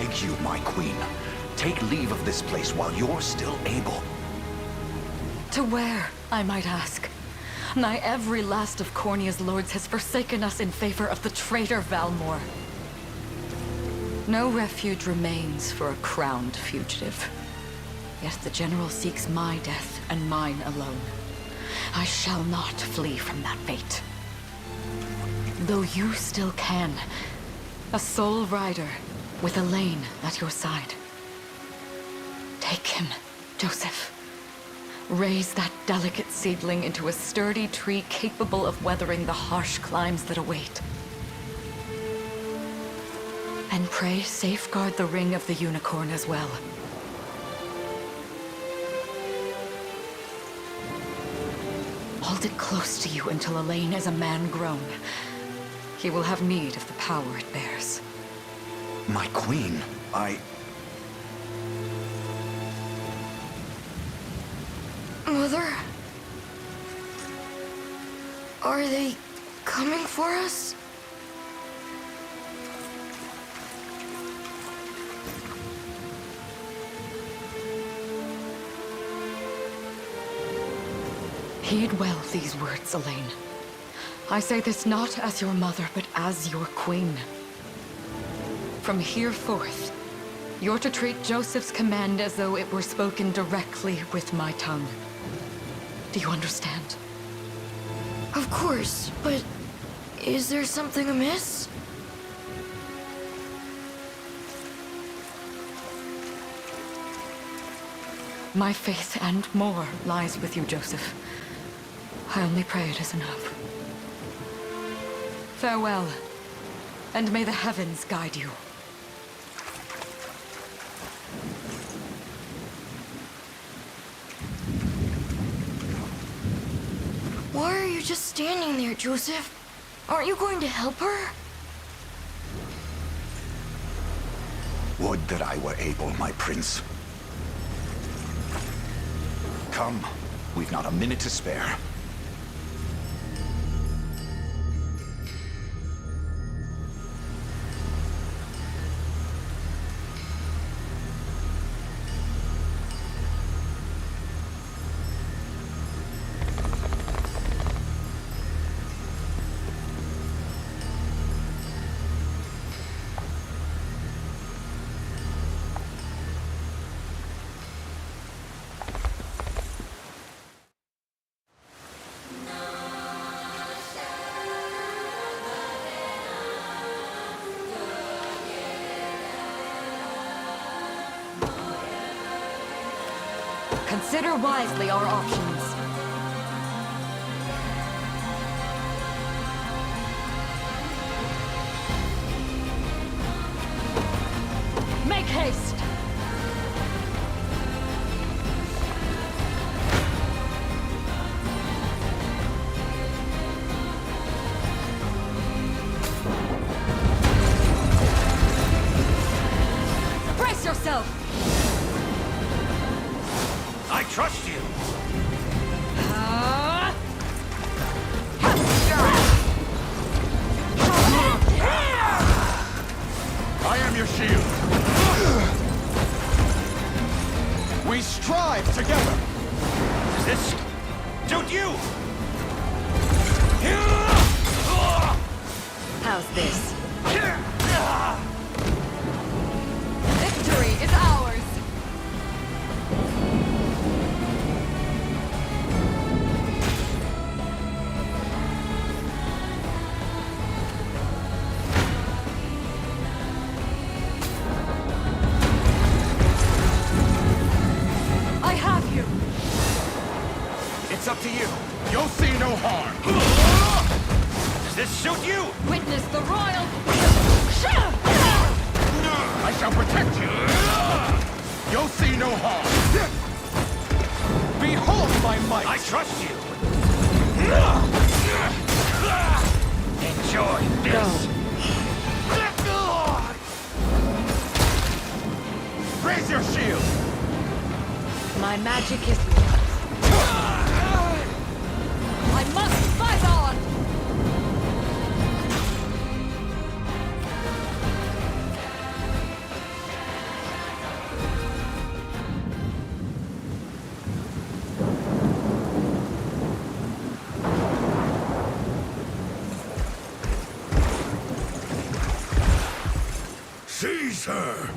beg you, my queen. Take leave of this place while you're still able. To where, I might ask? Nigh every last of Cornia's lords has forsaken us in favor of the traitor Valmor. No refuge remains for a crowned fugitive. Yet the general seeks my death and mine alone. I shall not flee from that fate. Though you still can, a sole rider with Elaine at your side. Take him, Joseph. Raise that delicate seedling into a sturdy tree capable of weathering the harsh climes that await. And pray safeguard the ring of the Unicorn as well. Hold it close to you until Elaine is a man grown. He will have need of the power it bears. My queen, Mother? Are they coming for us? Heed well these words, Elaine. I say this not as your mother, but as your queen. From here forth, you're to treat Joseph's command as though it were spoken directly with my tongue. Do you understand? Of course, but is there something amiss? My faith and more lies with you, Joseph. I only pray it is enough. Farewell, and may the heavens guide you. Why are you just standing there, Joseph? Aren't you going to help her? would that I were able, my prince. Come, we've not a minute to spare. Consider wisely our options. Make haste! Brace yourself! I trust you! I am your shield. We strive together. Does this suit you? How's this? Victory is ours! I have you! It's up to you. You'll see no harm. Does this suit you? Witness the royal... I shall protect you. You'll see no harm. Behold my might. I trust you. Enjoy this. Raise your shield. My magic is yours. I must fight on! Sir.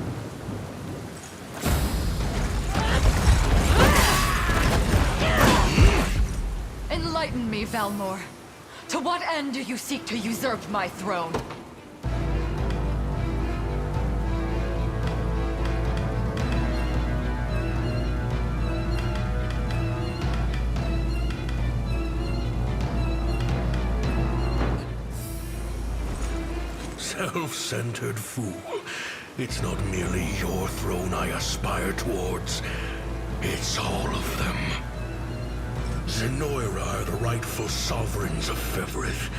Enlighten me, Valmor. To what end do you seek to usurp my throne? Self-centered fool. It's not merely your throne I aspire towards. It's all of them. Zenoira are the rightful sovereigns of Fevrith,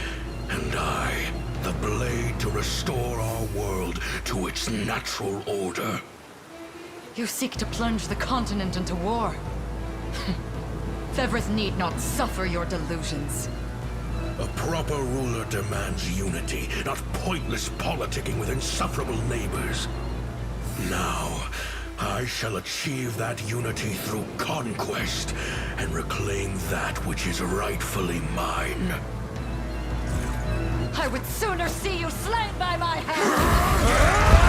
and I, the blade to restore our world to its natural order. You seek to plunge the continent into war. Fevrith need not suffer your delusions. A proper ruler demands unity, not pointless politicking with insufferable neighbors. Now, I shall achieve that unity through conquest and reclaim that which is rightfully mine. I would sooner see you slain by my hand!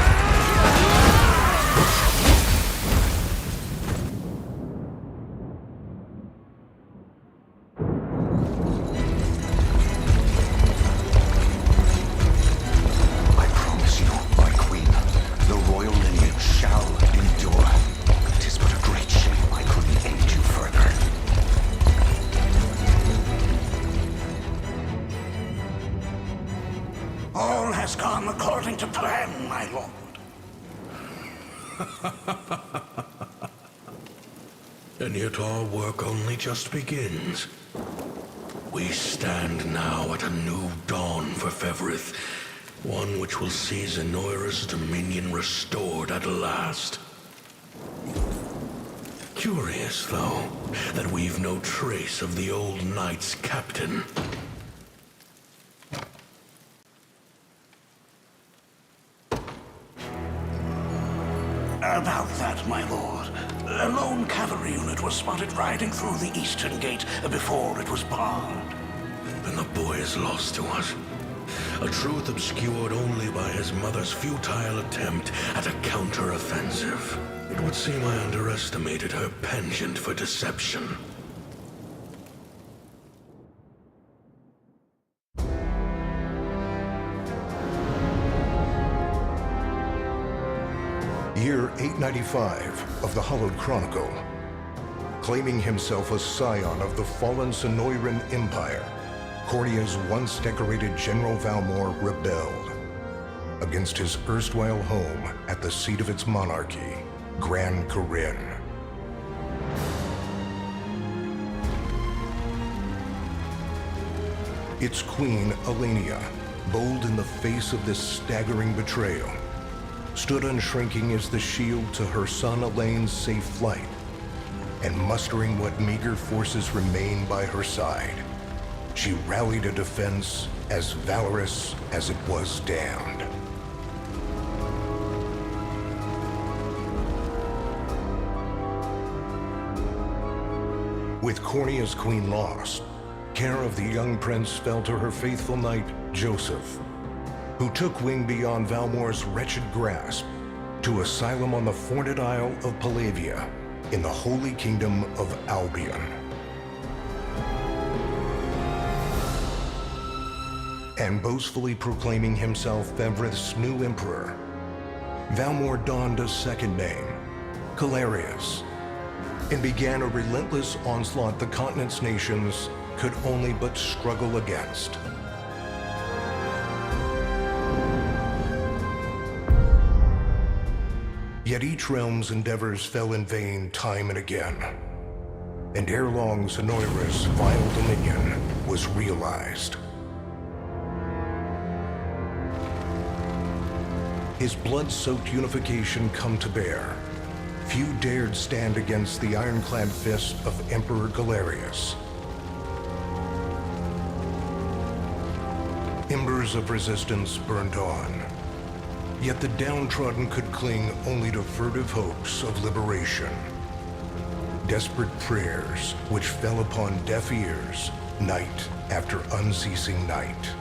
I promise you, my queen, the royal lineage shall endure. It is but a great shame I couldn't aid you further. All has gone according to plan, my lord. And yet our work only just begins. We stand now at a new dawn for Fevrith, one which will see Zenoira's dominion restored at last. Curious, though, that we've no trace of the old knight's captain. About that, my lord. A lone cavalry unit was spotted riding through the eastern gate before it was barred. And the boy is lost to us. A truth obscured only by his mother's futile attempt at a counter-offensive. It would seem I underestimated her penchant for deception. Year 895 of the Hallowed Chronicle. Claiming himself a scion of the fallen Sonoran Empire, Cornia's once decorated General Valmor rebelled against his erstwhile home at the seat of its monarchy, Gran Corinne. Its queen, Elenia, bold in the face of this staggering betrayal, stood unshrinking as the shield to her son Elaine's safe flight, and mustering what meager forces remained by her side, she rallied a defense as valorous as it was damned. With Cornia's queen lost, care of the young prince fell to her faithful knight, Joseph, who took wing beyond Valmor's wretched grasp to asylum on the Forned Isle of Palavia in the Holy Kingdom of Albion. And boastfully proclaiming himself Fevrith's new emperor, Valmor donned a second name, Calarius, and began a relentless onslaught the continent's nations could only but struggle against. Yet each realm's endeavors fell in vain time and again, and ere long Zenoira's vile dominion was realized. His blood-soaked unification come to bear, few dared stand against the ironclad fist of Emperor Galerius. Embers of resistance burned on, yet the downtrodden could cling only to furtive hopes of liberation. Desperate prayers which fell upon deaf ears night after unceasing night.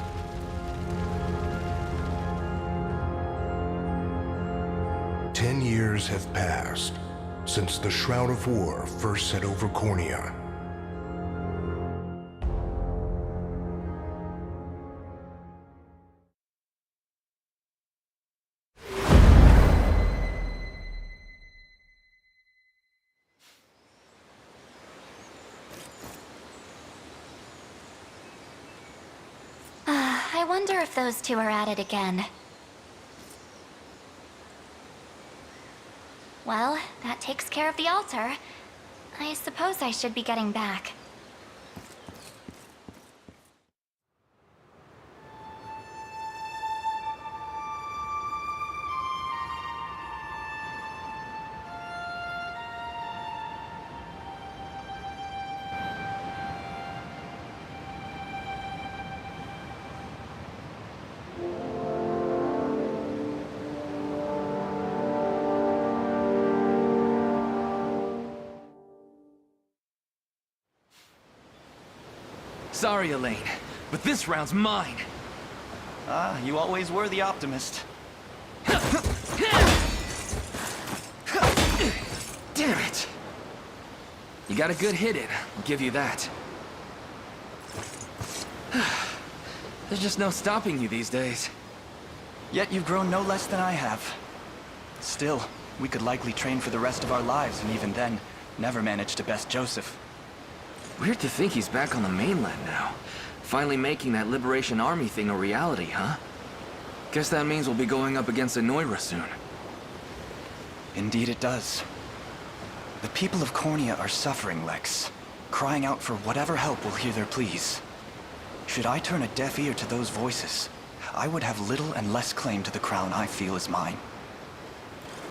10 years have passed since the Shroud of War first set over Cornea. I wonder if those two are at it again. Well, that takes care of the altar. I suppose I should be getting back. Sorry, Elaine, but this round's mine. Ah, you always were the optimist. Damn it! You got a good hit in, I'll give you that. There's just no stopping you these days. Yet you've grown no less than I have. Still, we could likely train for the rest of our lives, and even then, never manage to best Joseph. Weird to think he's back on the mainland now. Finally making that Liberation Army thing a reality, huh? Guess that means we'll be going up against Anoira soon. Indeed it does. The people of Cornea are suffering, Lex. Crying out for whatever help will hear their pleas. Should I turn a deaf ear to those voices, I would have little and less claim to the crown I feel is mine.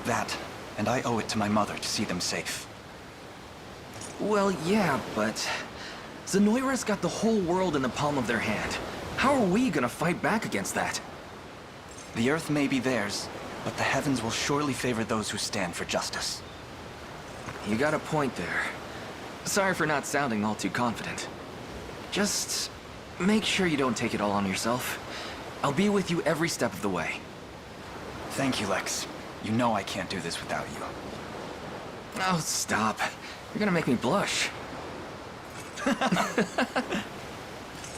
That, and I owe it to my mother to see them safe. Well, yeah, but Zenoira's got the whole world in the palm of their hand. How are we gonna fight back against that? The earth may be theirs, but the heavens will surely favor those who stand for justice. You got a point there. Sorry for not sounding all too confident. Just make sure you don't take it all on yourself. I'll be with you every step of the way. Thank you, Lex. You know I can't do this without you. Oh, stop. You're gonna make me blush.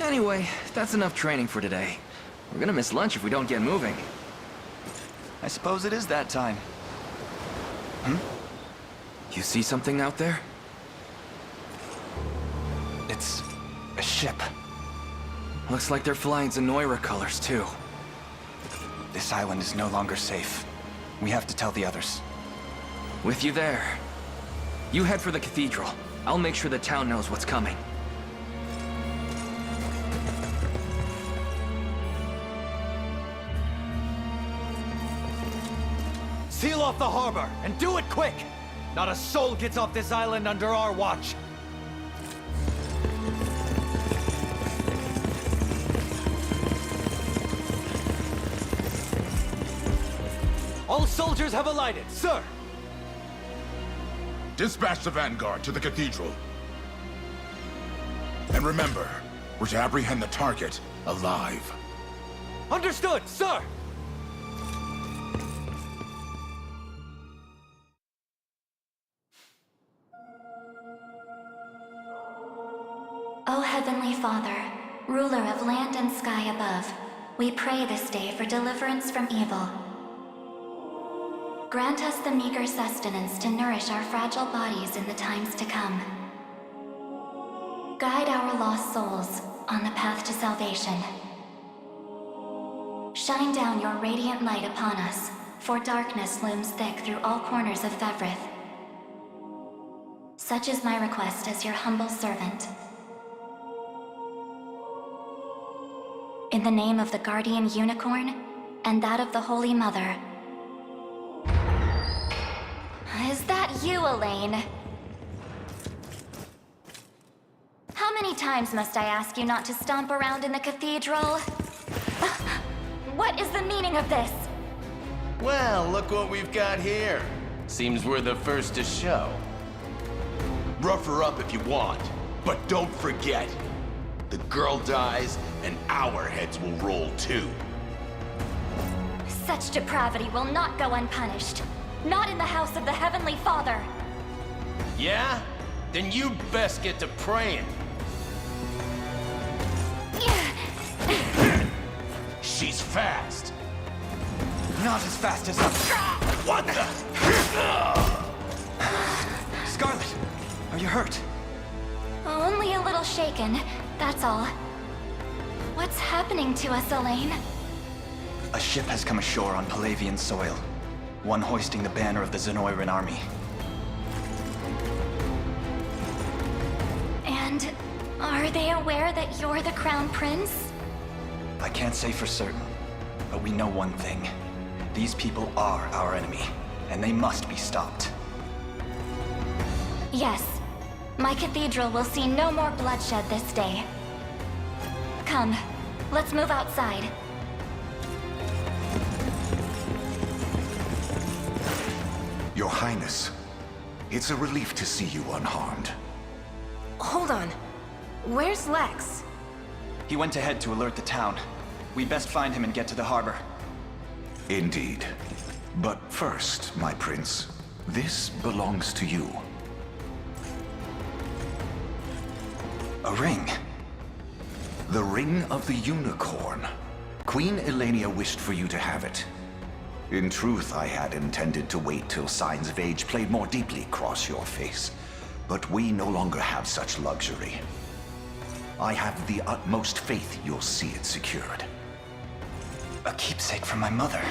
Anyway, that's enough training for today. We're gonna miss lunch if we don't get moving. I suppose it is that time. You see something out there? It's a ship. Looks like they're flying Zenoira colors, too. This island is no longer safe. We have to tell the others. With you there. You head for the cathedral. I'll make sure the town knows what's coming. Seal off the harbor, and do it quick! Not a soul gets off this island under our watch. All soldiers have alighted, sir! Dispatch the vanguard to the cathedral. And remember, we're to apprehend the target alive. Understood, sir! O Heavenly Father, ruler of land and sky above, we pray this day for deliverance from evil. Grant us the meager sustenance to nourish our fragile bodies in the times to come. Guide our lost souls on the path to salvation. Shine down your radiant light upon us, for darkness looms thick through all corners of Fevrith. Such is my request as your humble servant. In the name of the Guardian Unicorn, and that of the Holy Mother. Is that you, Elaine? How many times must I ask you not to stomp around in the cathedral? What is the meaning of this? Well, look what we've got here. Seems we're the first to show. Rough her up if you want, but don't forget, the girl dies and our heads will roll too. Such depravity will not go unpunished. not in the house of the Heavenly Father. Yeah? Then you'd best get to praying. She's fast. Not as fast as us. What the? Scarlet, are you hurt? Only a little shaken, that's all. What's happening to us, Elaine? A ship has come ashore on Palavian soil. One hoisting the banner of the Zenoiran army. And are they aware that you're the Crown Prince? I can't say for certain, but we know one thing. These people are our enemy, and they must be stopped. Yes. My cathedral will see no more bloodshed this day. Come, let's move outside. Your Highness, it's a relief to see you unharmed. Hold on. Where's Lex? He went ahead to alert the town. We'd best find him and get to the harbor. Indeed. But first, my prince, this belongs to you. A ring? The Ring of the Unicorn. Queen Elenia wished for you to have it. In truth, I had intended to wait till signs of age played more deeply across your face. But we no longer have such luxury. I have the utmost faith you'll see it secured. A keepsake from my mother.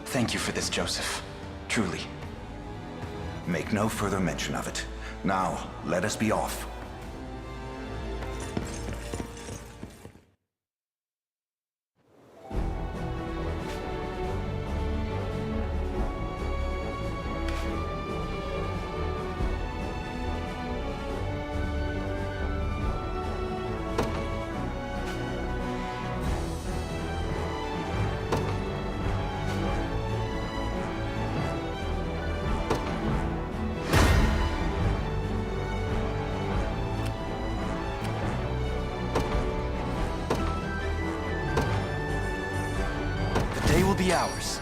Thank you for this, Joseph. Truly. Make no further mention of it. Now, let us be off. They will be ours.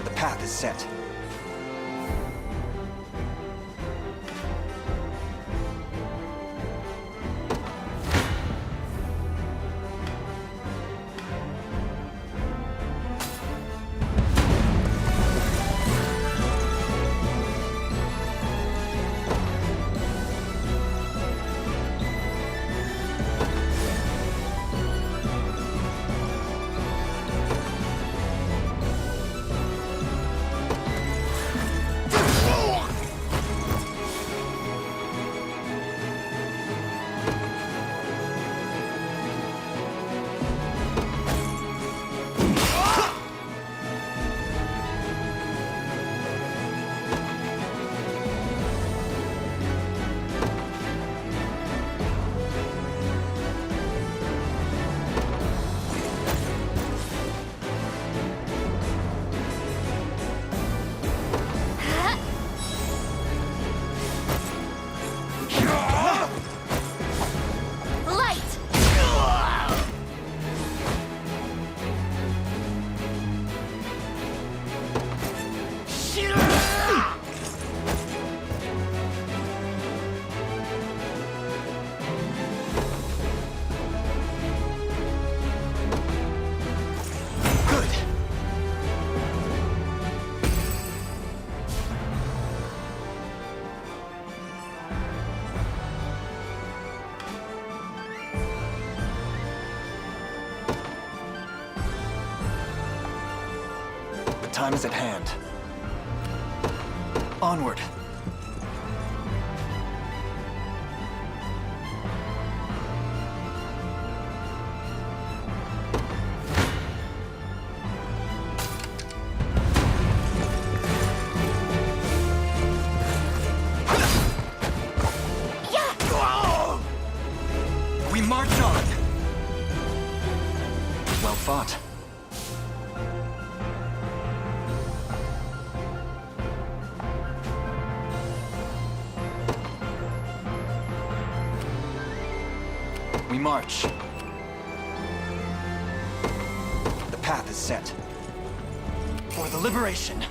The path is set. Time is at hand. Onward. We march on. fought. We march. The path is set. For the liberation.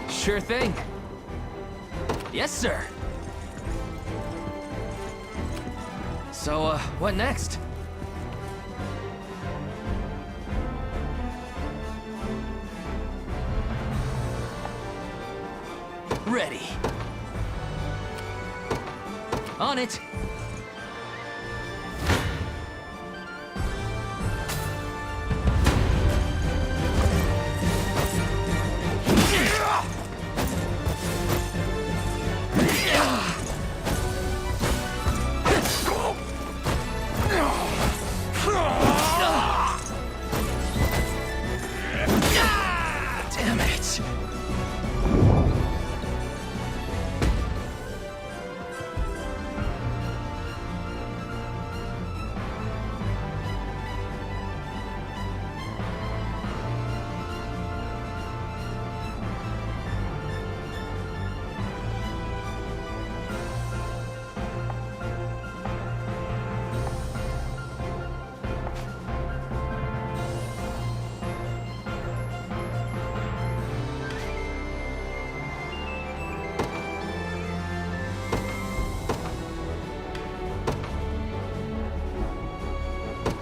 Sure thing. Yes, sir. So, what next? Ready. On it. Damn it.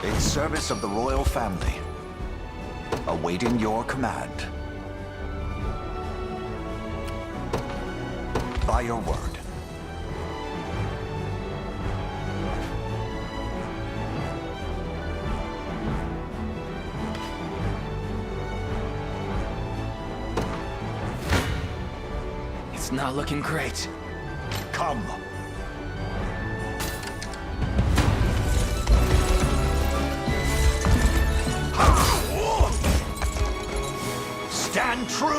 In service of the royal family, awaiting your command. By your word. It's not looking great. Come. Stand true!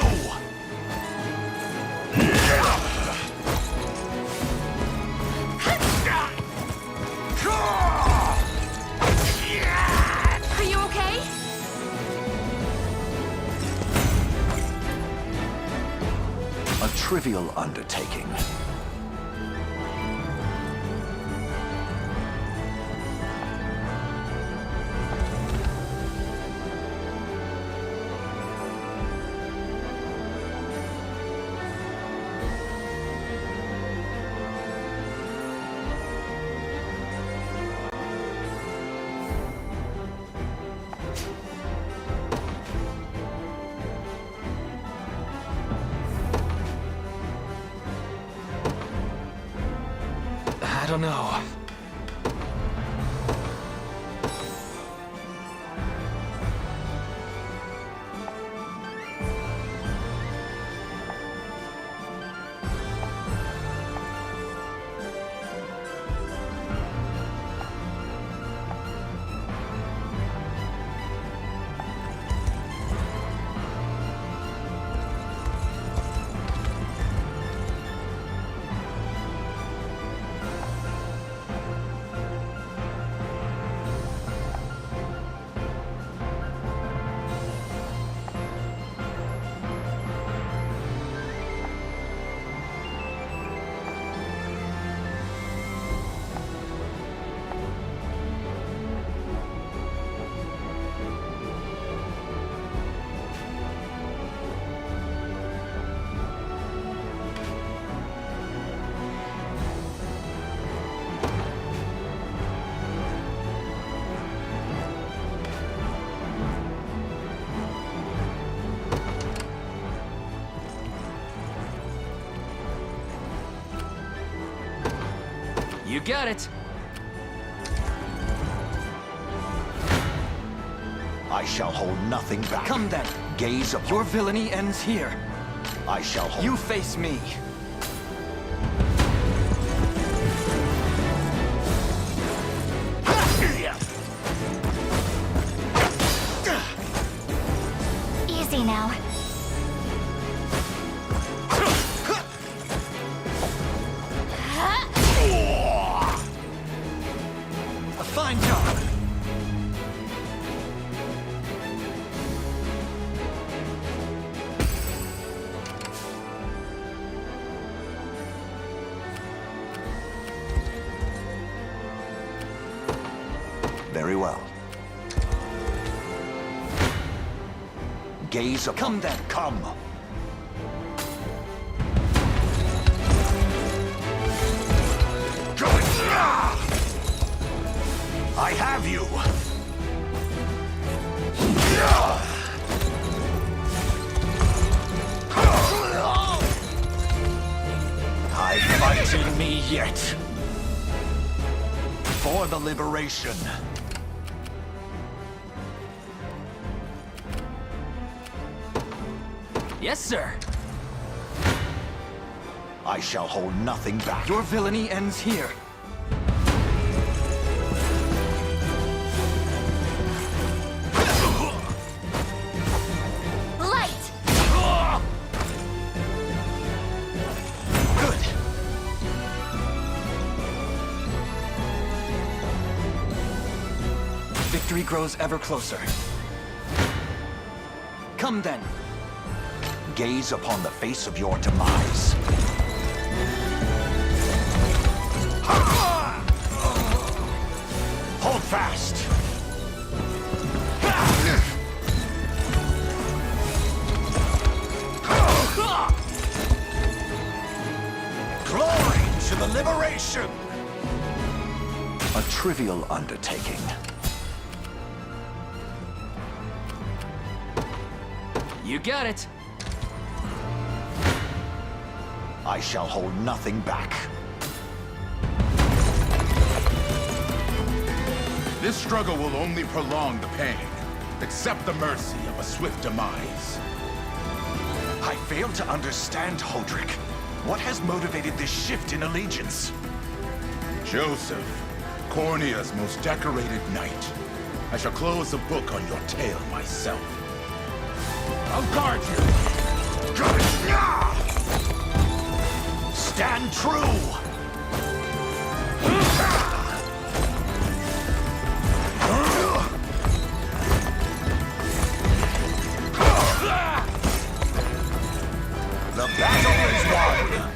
Are you okay? A trivial undertaking. I don't know. You got it. I shall hold nothing back. Come then. Gaze upon... Your villainy ends here. I shall hold... You face me. Easy now. A fine job. Very well. Gaze upon... Come then. Come. I have you! I'm fighting me yet. For the liberation. Yes, sir. I shall hold nothing back. Your villainy ends here. Light! Good. Victory grows ever closer. Come then. Gaze upon the face of your demise. Hold fast. Glory to the liberation! A trivial undertaking. You got it. I shall hold nothing back. This struggle will only prolong the pain. Accept the mercy of a swift demise. I fail to understand, Hodrick. What has motivated this shift in allegiance? Joseph, Cornea's most decorated knight. I shall close the book on your tale myself. I'll guard you! Stand true! The battle is won!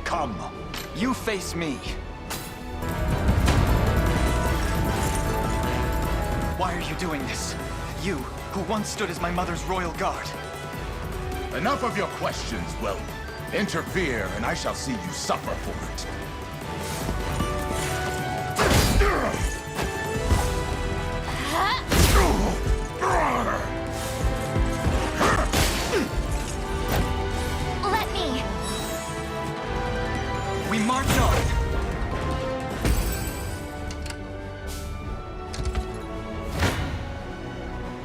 Come. You face me. Why are you doing this? You, who once stood as my mother's royal guard. Enough of your questions, Will. Interfere, and I shall see you suffer for it. Let me! We march on!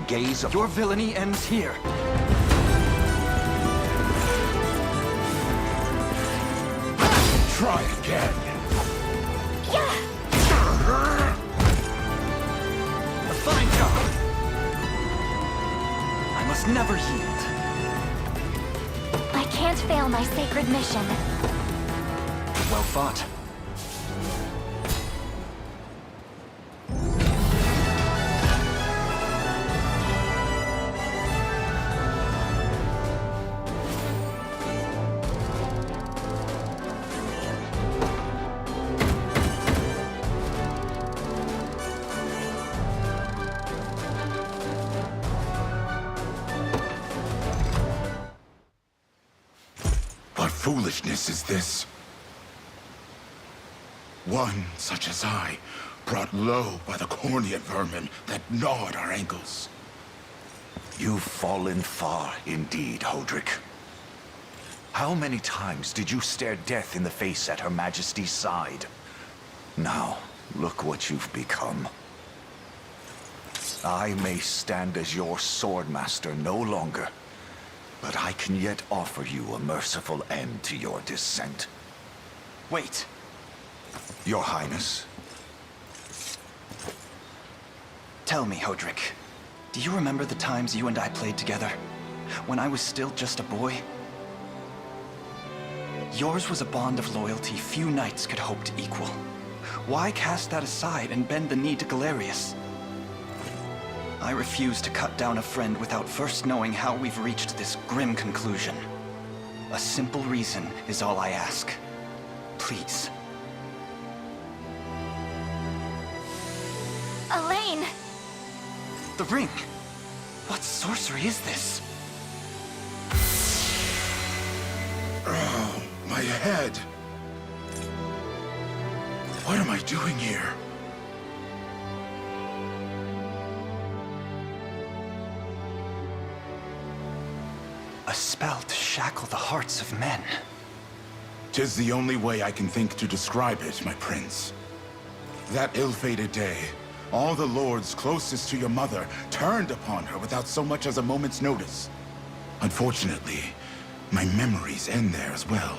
Gaze of... Your villainy ends here. Try again. A fine job. I must never yield. I can't fail my sacred mission. Well fought. foolishness is this? One such as I, brought low by the Cornea vermin that gnawed our ankles. You've fallen far indeed, Hodrick. How many times did you stare death in the face at Her Majesty's side? Now, look what you've become. I may stand as your swordmaster no longer, but I can yet offer you a merciful end to your descent. Wait. Your Highness. Tell me, Hodrick, do you remember the times you and I played together? When I was still just a boy? Yours was a bond of loyalty few knights could hope to equal. Why cast that aside and bend the knee to Galerius? I refuse to cut down a friend without first knowing how we've reached this grim conclusion. A simple reason is all I ask. Please. Elaine! The ring! What sorcery is this? Oh, my head. What am I doing here? A spell to shackle the hearts of men. 'Tis the only way I can think to describe it, my prince. That ill-fated day, all the lords closest to your mother turned upon her without so much as a moment's notice. Unfortunately, my memories end there as well.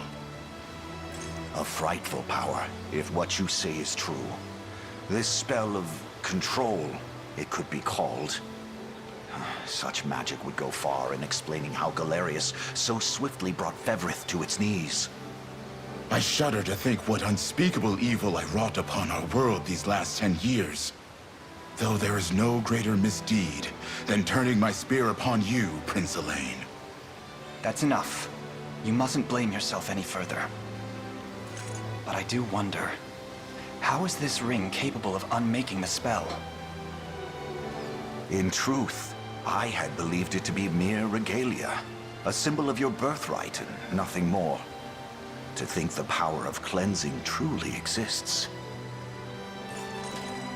A frightful power, if what you say is true. This spell of control, it could be called. Such magic would go far in explaining how Galerius so swiftly brought Fevrith to its knees. I shudder to think what unspeakable evil I wrought upon our world these last 10 years. Though there is no greater misdeed than turning my spear upon you, Prince Elaine. That's enough. You mustn't blame yourself any further. But I do wonder, how is this ring capable of unmaking the spell? In truth, I had believed it to be mere regalia, a symbol of your birthright and nothing more. To think the power of cleansing truly exists.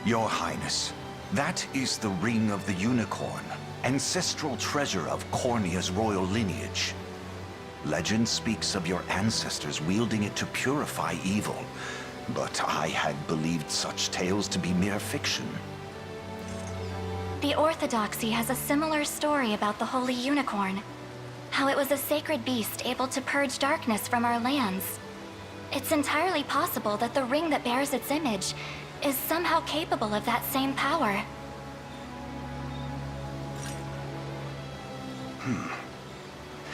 Your Highness, that is the Ring of the Unicorn, ancestral treasure of Cornea's royal lineage. Legend speaks of your ancestors wielding it to purify evil, but I had believed such tales to be mere fiction. The Orthodoxy has a similar story about the Holy Unicorn. How it was a sacred beast able to purge darkness from our lands. It's entirely possible that the ring that bears its image is somehow capable of that same power.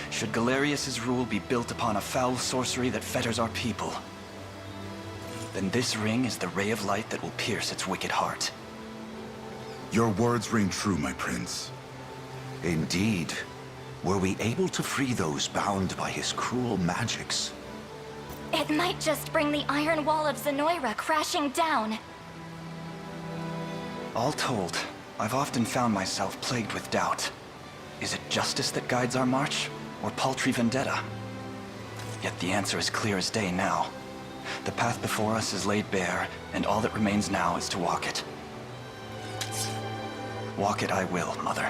Should Galerius's rule be built upon a foul sorcery that fetters our people, then this ring is the ray of light that will pierce its wicked heart. Your words ring true, my prince. Indeed. Were we able to free those bound by his cruel magics? It might just bring the Iron Wall of Zenoira crashing down. All told, I've often found myself plagued with doubt. Is it justice that guides our march, or paltry vendetta? Yet the answer is clear as day now. The path before us is laid bare, and all that remains now is to walk it. Walk it I will, Mother.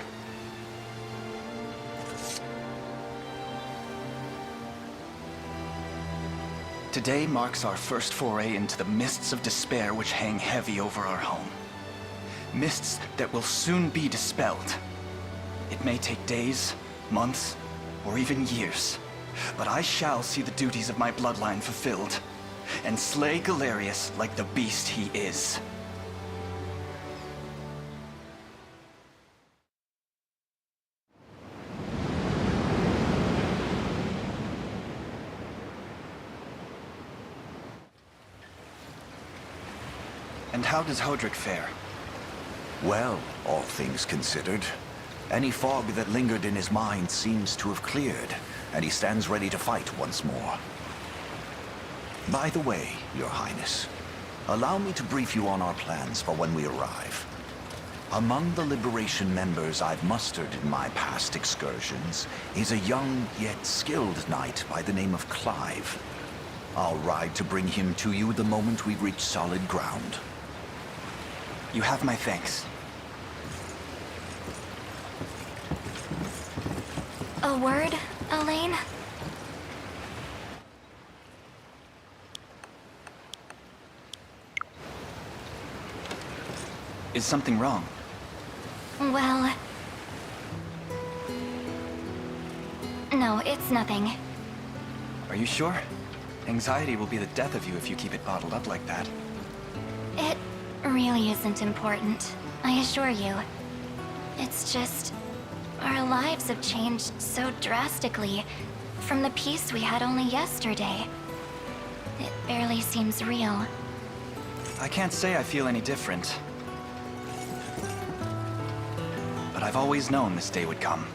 Today marks our first foray into the mists of despair which hang heavy over our home. Mists that will soon be dispelled. It may take days, months, or even years, but I shall see the duties of my bloodline fulfilled, and slay Galerius like the beast he is. And how does Hodrick fare? Well, all things considered, any fog that lingered in his mind seems to have cleared, and he stands ready to fight once more. By the way, Your Highness, allow me to brief you on our plans for when we arrive. Among the Liberation members I've mustered in my past excursions is a young yet skilled knight by the name of Clive. I'll ride to bring him to you the moment we reach solid ground. You have my thanks. A word, Elaine? Is something wrong? Well... No, it's nothing. Are you sure? Anxiety will be the death of you if you keep it bottled up like that. It really isn't important, I assure you. It's just... our lives have changed so drastically from the peace we had only yesterday. It barely seems real. I can't say I feel any different. But I've always known this day would come.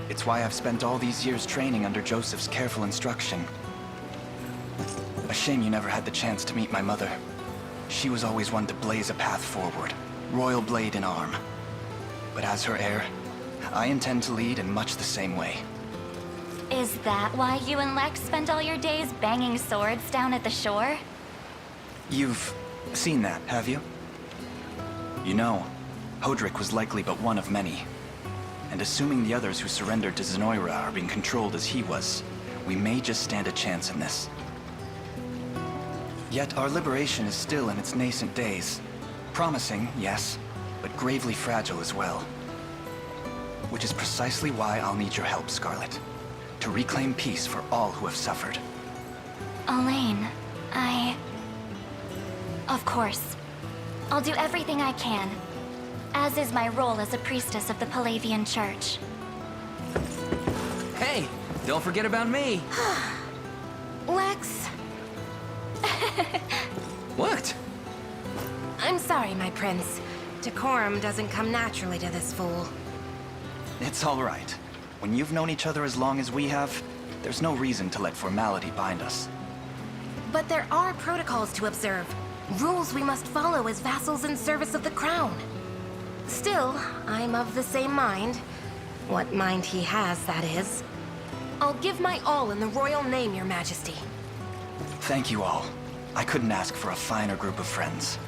It's why I've spent all these years training under Joseph's careful instruction. A shame you never had the chance to meet my mother. She was always one to blaze a path forward, royal blade in arm. But as her heir, I intend to lead in much the same way. Is that why you and Lex spend all your days banging swords down at the shore? You've seen that, have you? You know, Hodrick was likely but one of many. And assuming the others who surrendered to Zenoira are being controlled as he was, we may just stand a chance in this. Yet our liberation is still in its nascent days. Promising, yes, but gravely fragile as well. Which is precisely why I'll need your help, Scarlet. To reclaim peace for all who have suffered. Elaine, Of course. I'll do everything I can. As is my role as a priestess of the Palavian Church. Hey, don't forget about me. Lex. What? I'm sorry, my prince. Decorum doesn't come naturally to this fool. It's all right. When you've known each other as long as we have, there's no reason to let formality bind us. But there are protocols to observe. Rules we must follow as vassals in service of the crown. Still, I'm of the same mind. What mind he has, that is. I'll give my all in the royal name, your majesty. Thank you all. I couldn't ask for a finer group of friends.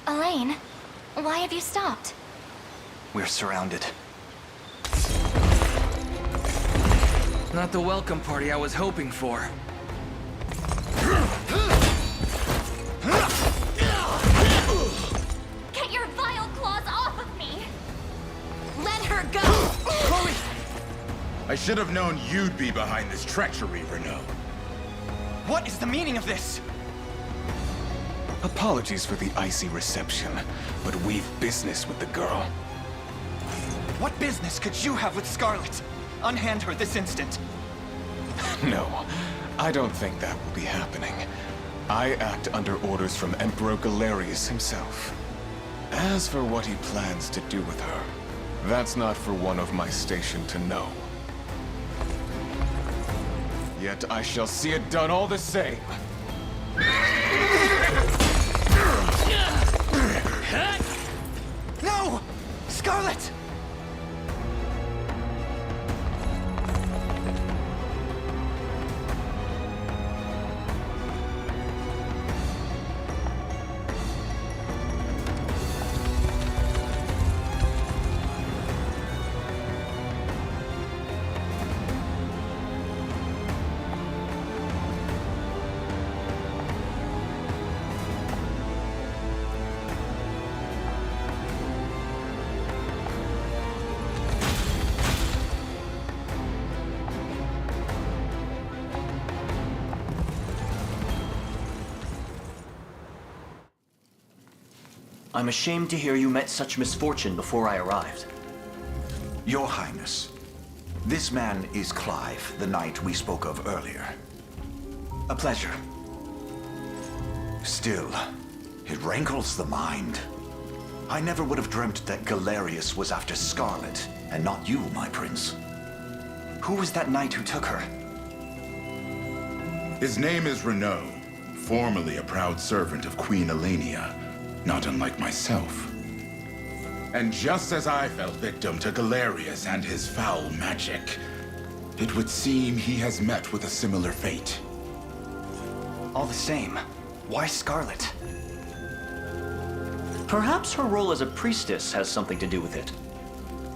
Elaine, why have you stopped? We're surrounded. Not the welcome party I was hoping for. Get your vile claws off of me! Let her go! Chloe! I should have known you'd be behind this treachery, Renaud. What is the meaning of this? Apologies for the icy reception, but we've business with the girl. What business could you have with Scarlet? Unhand her this instant. No, I don't think that will be happening. I act under orders from Emperor Galerius himself. As for what he plans to do with her, that's not for one of my station to know. Yet I shall see it done all the same. No! Scarlet! I'm ashamed to hear you met such misfortune before I arrived. Your Highness, this man is Clive, the knight we spoke of earlier. A pleasure. Still, it rankles the mind. I never would have dreamt that Galerius was after Scarlet, and not you, my prince. Who was that knight who took her? His name is Renaud, formerly a proud servant of Queen Elenia, not unlike myself. And just as I fell victim to Galerius and his foul magic, it would seem he has met with a similar fate. All the same, why Scarlet? Perhaps her role as a priestess has something to do with it.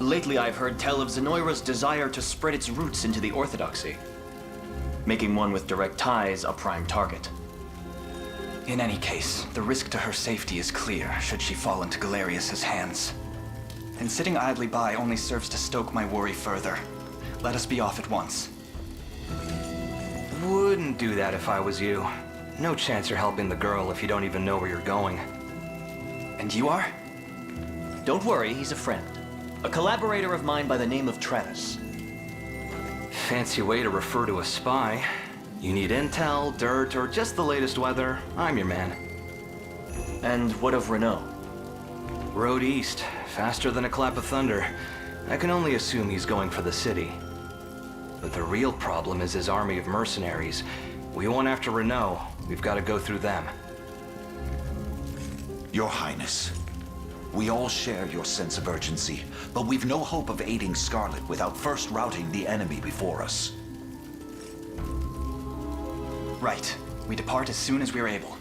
Lately I've heard tell of Zenoira's desire to spread its roots into the Orthodoxy, making one with direct ties a prime target. In any case, the risk to her safety is clear should she fall into Galerius's hands. And sitting idly by only serves to stoke my worry further. Let us be off at once. Wouldn't do that if I was you. No chance you're helping the girl if you don't even know where you're going. And you are? Don't worry, he's a friend. A collaborator of mine by the name of Travis. Fancy way to refer to a spy. You need intel, dirt, or just the latest weather, I'm your man. And what of Renaud? Road east, faster than a clap of thunder. I can only assume he's going for the city. But the real problem is his army of mercenaries. We want after Renaud, we've got to go through them. Your Highness, we all share your sense of urgency, but we've no hope of aiding Scarlet without first routing the enemy before us. Right. We depart as soon as we are able.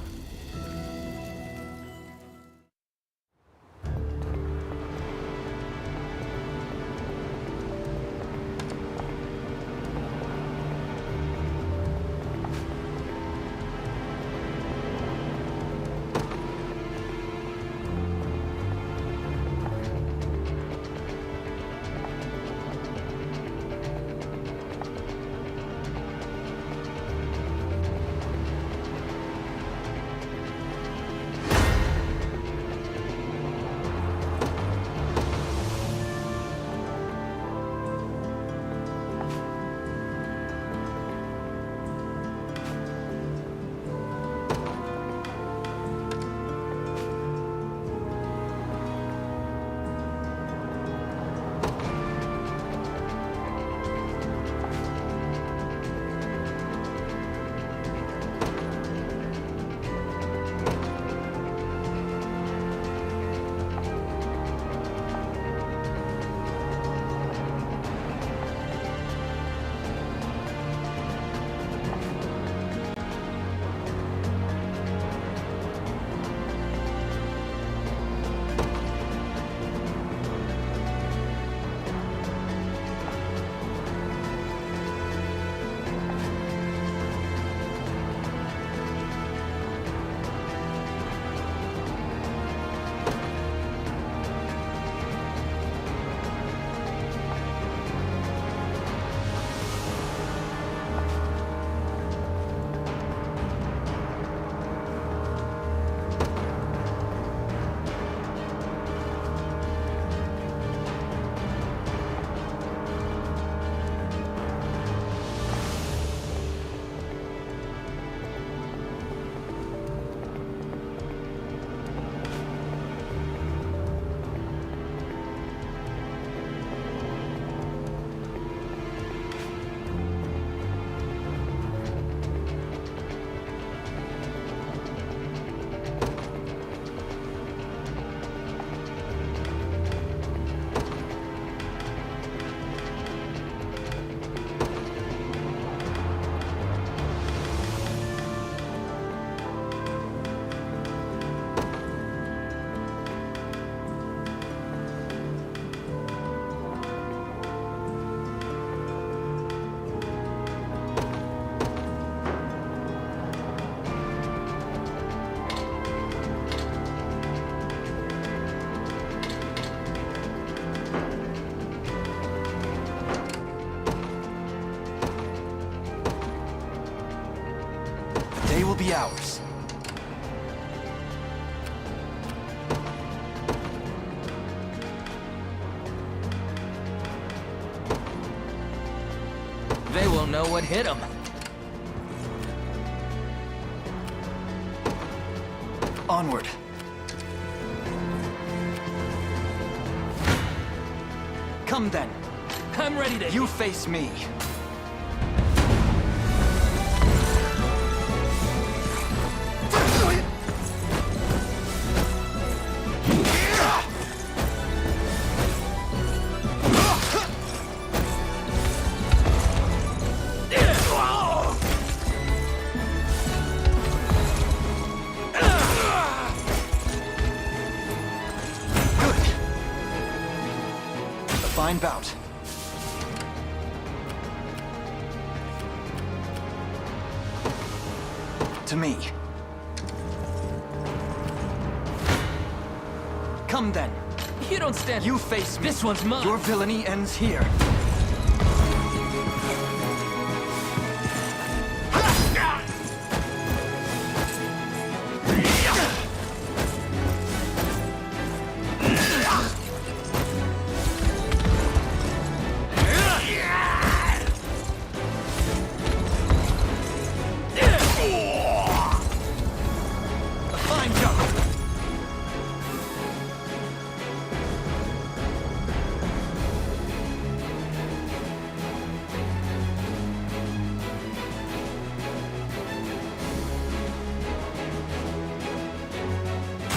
They will be ours. They won't know what hit them. Onward. Come then. I'm ready to... You face me. Fine bout. To me. Come then. You don't stand... You face me. This one's mine. Your villainy ends here.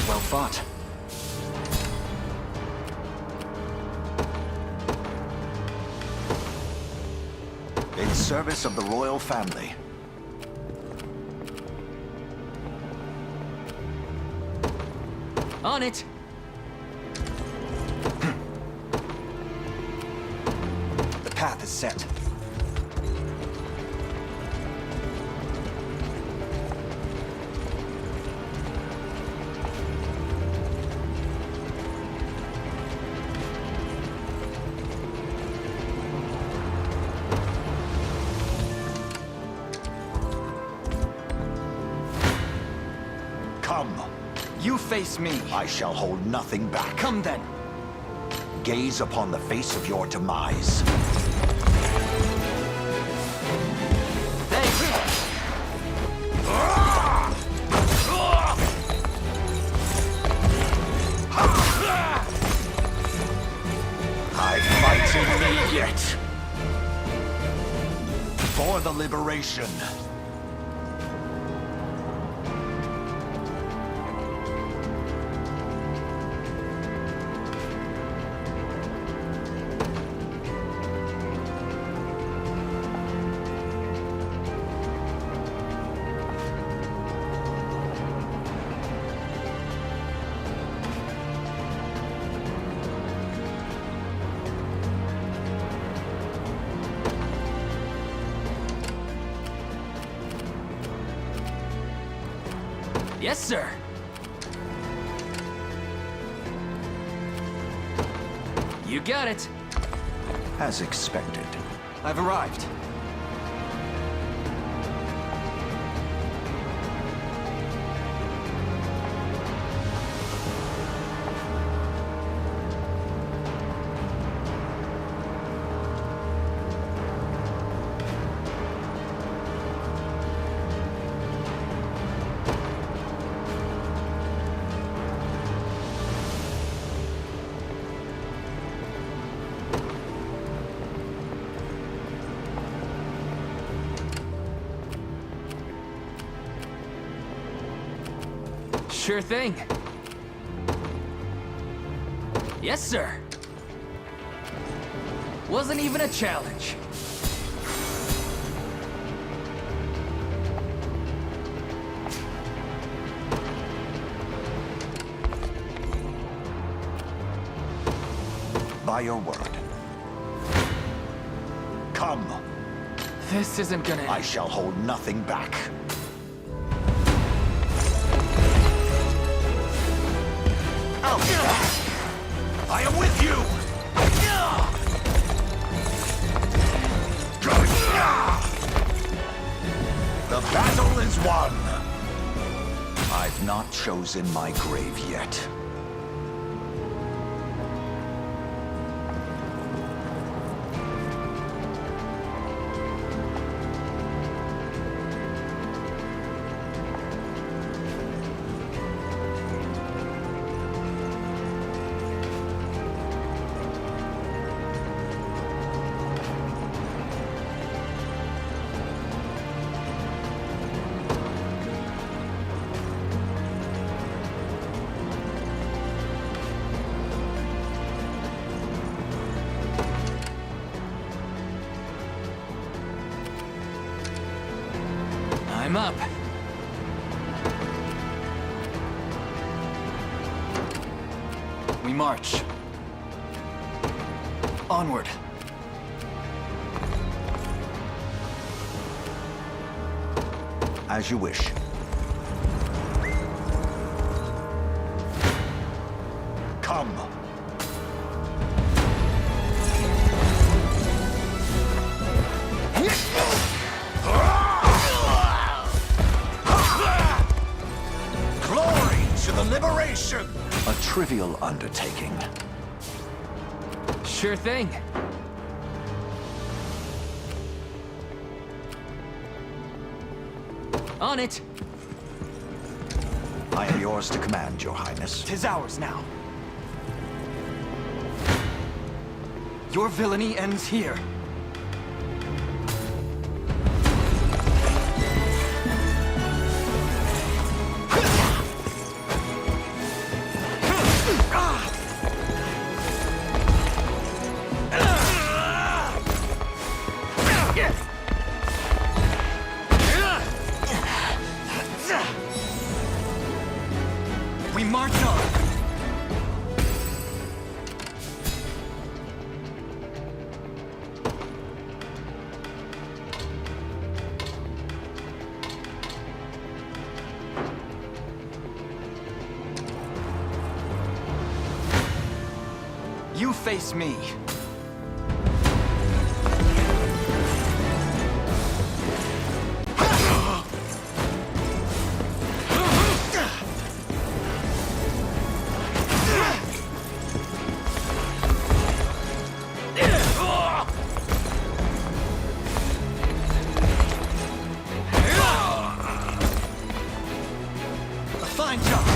Well fought. In service of the royal family. On it. The path is set. Come. You face me. I shall hold nothing back. Come then. Gaze upon the face of your demise. I fight in me yet. For the liberation. Yes, sir. You got it. As expected. I've arrived. Sure thing. Yes, sir. Wasn't even a challenge. By your word. Come. This isn't gonna... I shall hold nothing back. I am with you! The battle is won! I've not chosen my grave yet. I'm up. We march. Onward. As you wish. Come. Glory to the liberation! A trivial undertaking. Sure thing. On it. I am yours to command, Your Highness. 'Tis ours now. Your villainy ends here. We march on. You face me. A fine job.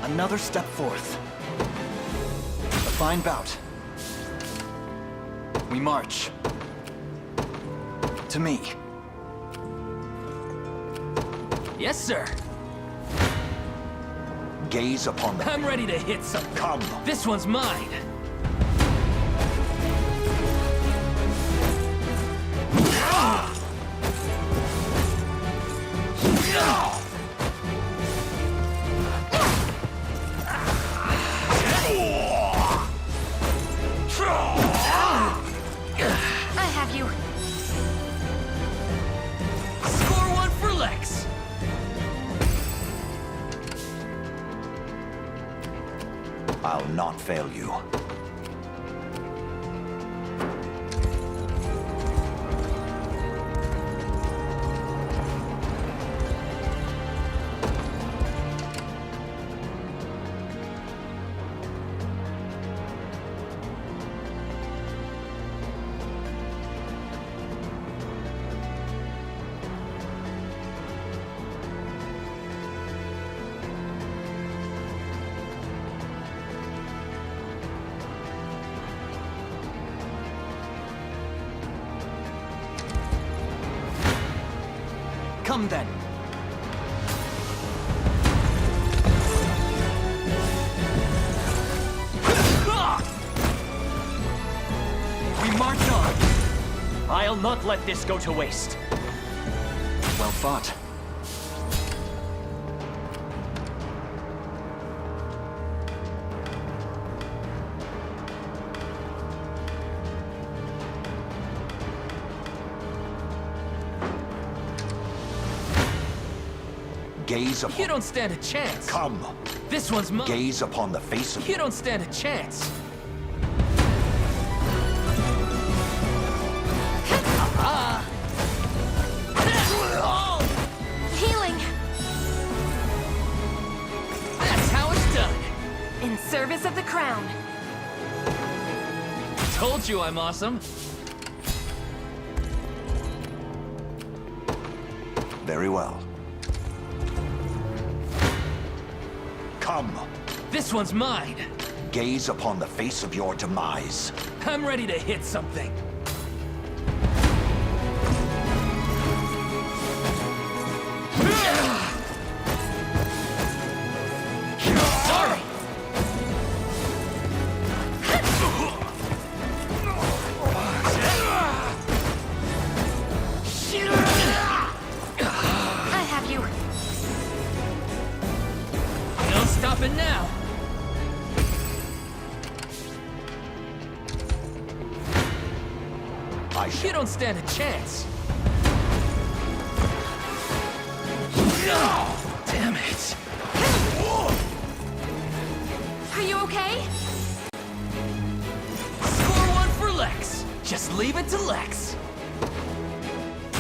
Another step forth. A fine bout. We march. To me. Yes, sir. Gaze upon the... I'm ready to hit something. Come. This one's mine. I have you. Score one for Lex. I'll not fail you. Come then. We march on. I'll not let this go to waste. Well fought. Gaze upon... You don't stand a chance. Come. This one's mine. Gaze upon the face of... You don't stand a chance. Healing! That's how it's done. In service of the crown. Told you I'm awesome. Very well. Come. This one's mine. Gaze upon the face of your demise. I'm ready to hit something. Sorry. You don't stand a chance. Damn it. Are you okay? Score one for Lex. Just leave it to Lex.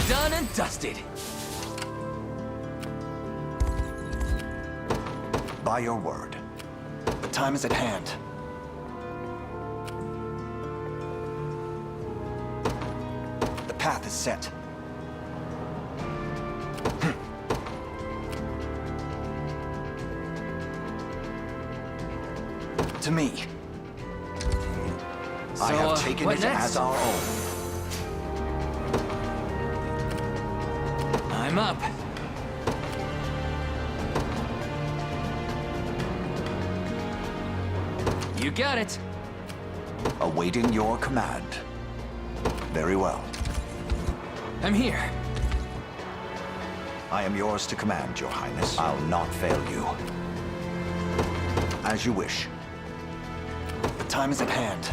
Done and dusted. By your word. The time is at hand. The path is set. To me. I have taken what it next? as our own. I'm up. You got it. Awaiting your command. Very well. I'm here. I am yours to command, Your Highness. I'll not fail you. As you wish. The time is at hand.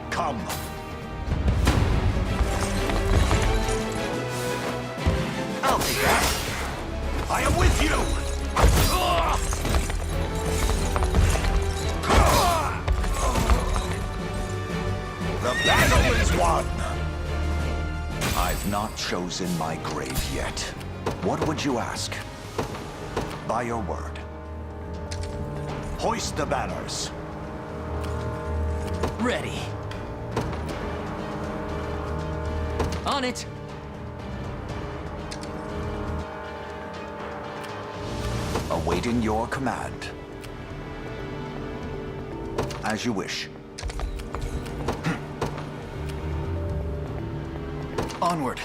Come. I'll take that. I am with you! The battle is won! I've not chosen my grave yet. What would you ask? By your word. Hoist the banners. Ready. On it. Awaiting your command. As you wish. Onward.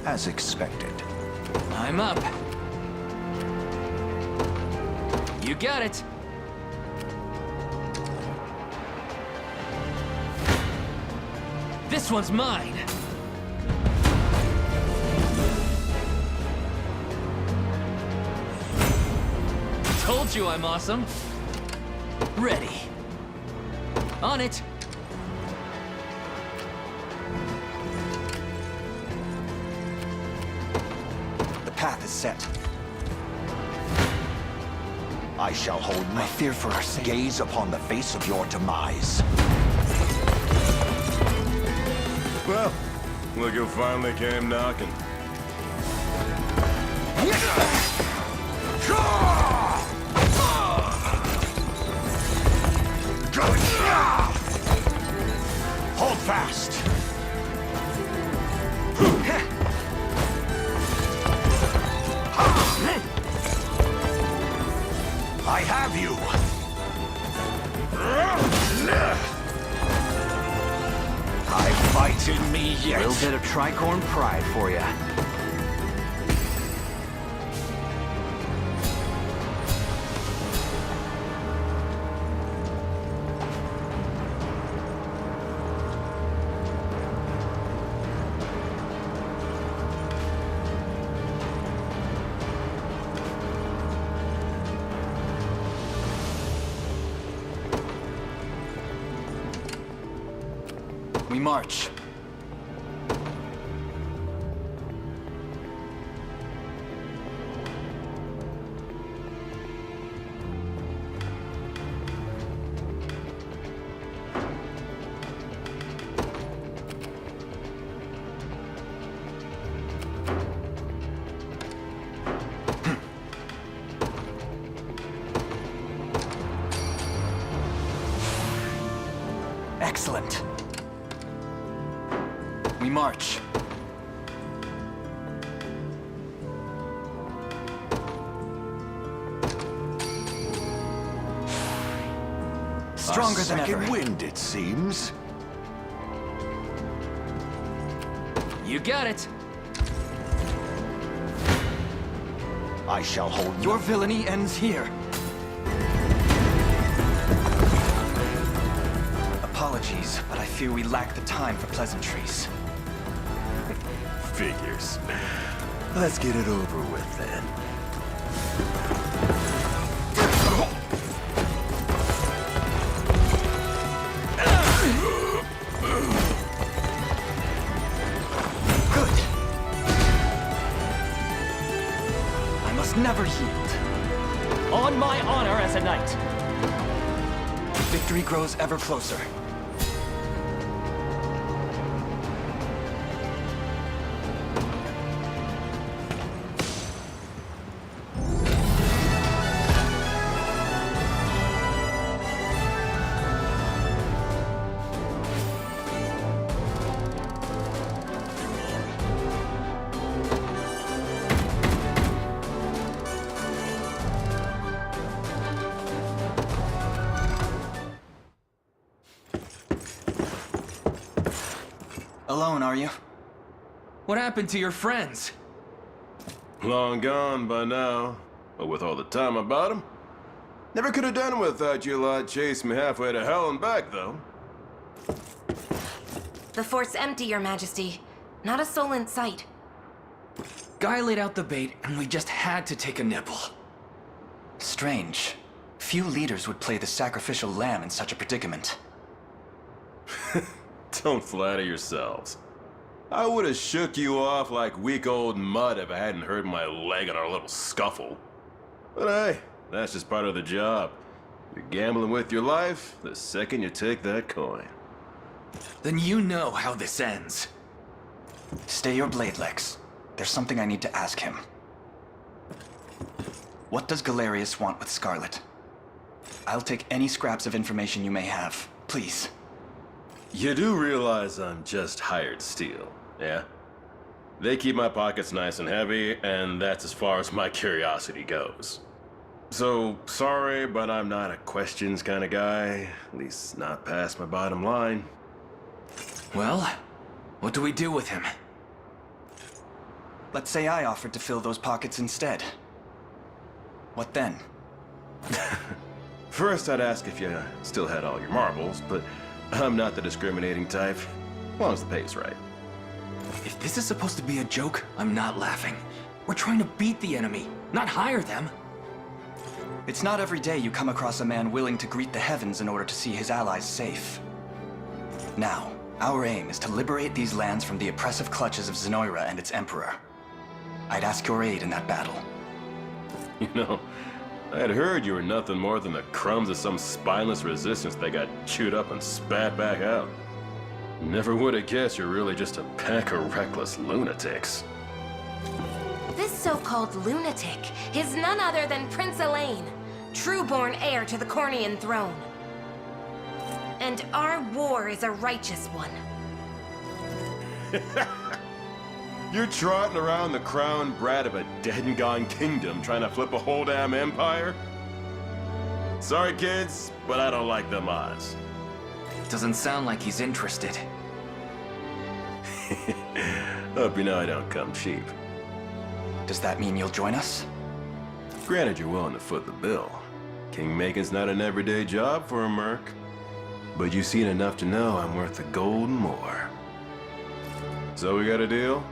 As expected. I'm up. You got it. This one's mine. Told you I'm awesome. Ready. On it. The path is set. I shall hold my fear for our sake. Gaze upon the face of your demise. Well, look who finally came knocking. Hold fast. I have you. I fight in me yet. A little bit of tricorn pride for you. We march. Excellent. We march. Stronger than ever. A second wind, it seems. You got it. I shall hold Your villainy ends here. Apologies, but I fear we lack the time for pleasantries. Figures. Let's get it over with then. Good. I must never yield. On my honor as a knight. Victory grows ever closer. Alone, are you? What happened to your friends? Long gone by now. But with all the time about him. Never could have done it without you lot chasing me halfway to hell and back, though. The fort's empty, Your Majesty. Not a soul in sight. Guy laid out the bait, and we just had to take a nibble. Strange. Few leaders would play the sacrificial lamb in such a predicament. Don't flatter yourselves. I would have shook you off like weak old mud if I hadn't hurt my leg in our little scuffle. But hey, that's just part of the job. You're gambling with your life the second you take that coin. Then you know how this ends. Stay your blade, Lex. There's something I need to ask him. What does Galerius want with Scarlet? I'll take any scraps of information you may have. Please. You do realize I'm just hired steel, yeah? They keep my pockets nice and heavy, and that's as far as my curiosity goes. So, sorry, but I'm not a questions kind of guy. At least not past my bottom line. Well, what do we do with him? Let's say I offered to fill those pockets instead. What then? First, I'd ask if you still had all your marbles, but I'm not the discriminating type, as long as the pay's right. If this is supposed to be a joke, I'm not laughing. We're trying to beat the enemy, not hire them. It's not every day you come across a man willing to greet the heavens in order to see his allies safe. Now, our aim is to liberate these lands from the oppressive clutches of Zenoira and its emperor. I'd ask your aid in that battle. You know, I had heard you were nothing more than the crumbs of some spineless resistance that got chewed up and spat back out. Never would have guessed you're really just a pack of reckless lunatics. This so-called lunatic is none other than Prince Elaine, true-born heir to the Cornian throne. And our war is a righteous one. You're trotting around the crown brat of a dead and gone kingdom trying to flip a whole damn empire? Sorry, kids, but I don't like them odds. Doesn't sound like he's interested. Hope you know I don't come cheap. Does that mean you'll join us? Granted, you're willing to foot the bill. King-making's not an everyday job for a merc. But you've seen enough to know I'm worth a gold and more. So we got a deal?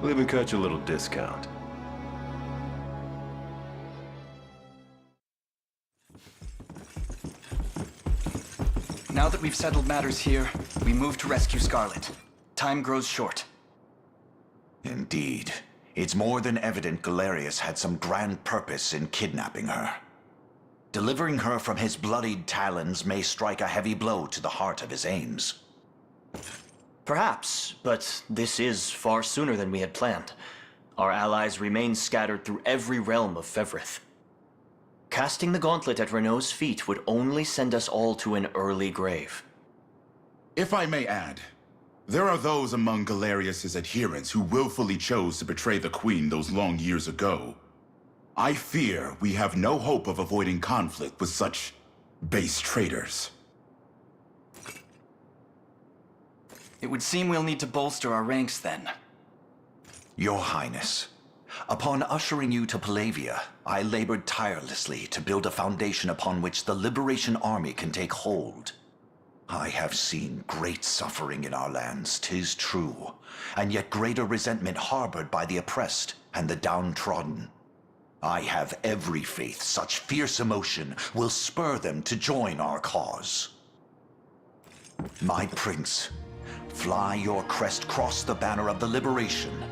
We'll even cut you a little discount. Now that we've settled matters here, we move to rescue Scarlet. Time grows short. Indeed. It's more than evident Galerius had some grand purpose in kidnapping her. Delivering her from his bloodied talons may strike a heavy blow to the heart of his aims. Perhaps, but this is far sooner than we had planned. Our allies remain scattered through every realm of Fevrith. Casting the gauntlet at Renault's feet would only send us all to an early grave. If I may add, there are those among Galerius's adherents who willfully chose to betray the Queen those long years ago. I fear we have no hope of avoiding conflict with such base traitors. It would seem we'll need to bolster our ranks then. Your Highness, upon ushering you to Palavia, I labored tirelessly to build a foundation upon which the Liberation Army can take hold. I have seen great suffering in our lands, 'tis true, and yet greater resentment harbored by the oppressed and the downtrodden. I have every faith such fierce emotion will spur them to join our cause. My prince, fly your crest across the banner of the Liberation.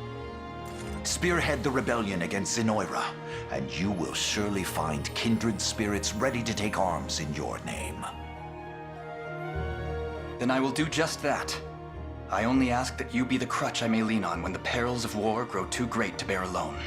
Spearhead the rebellion against Zenoira, and you will surely find kindred spirits ready to take arms in your name. Then I will do just that. I only ask that you be the crutch I may lean on when the perils of war grow too great to bear alone.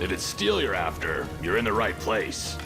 If it's steel you're after, you're in the right place.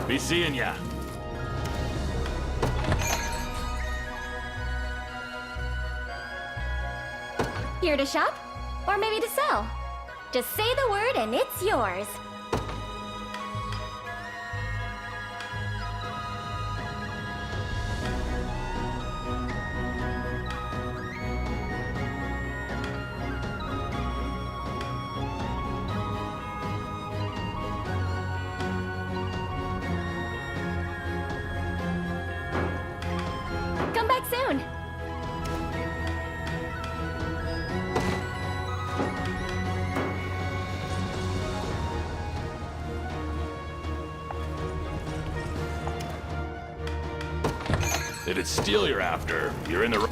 Be seeing ya. Here to shop? Or maybe to sell? Just say the word and it's yours. Come back soon. If it's steel you're after, you're in the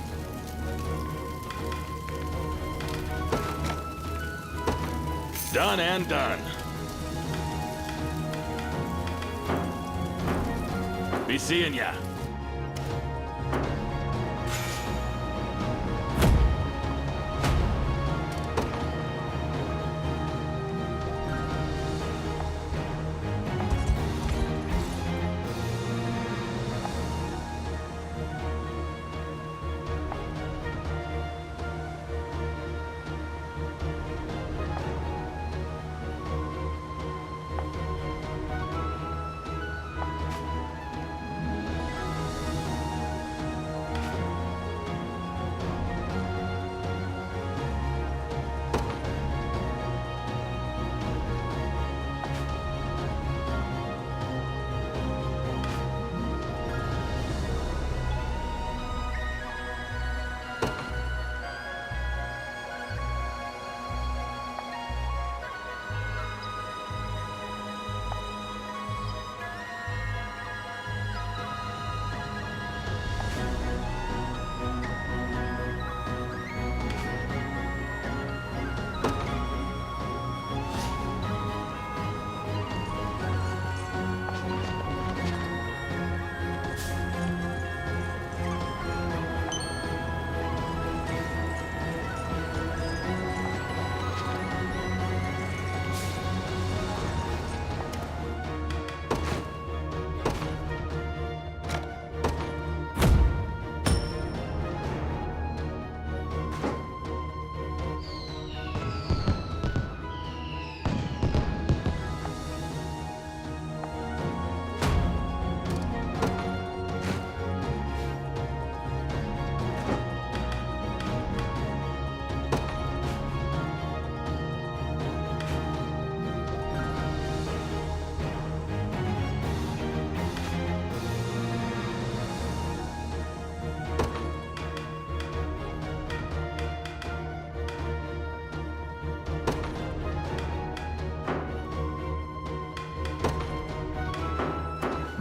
Done and done. Be seeing ya.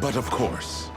But of course,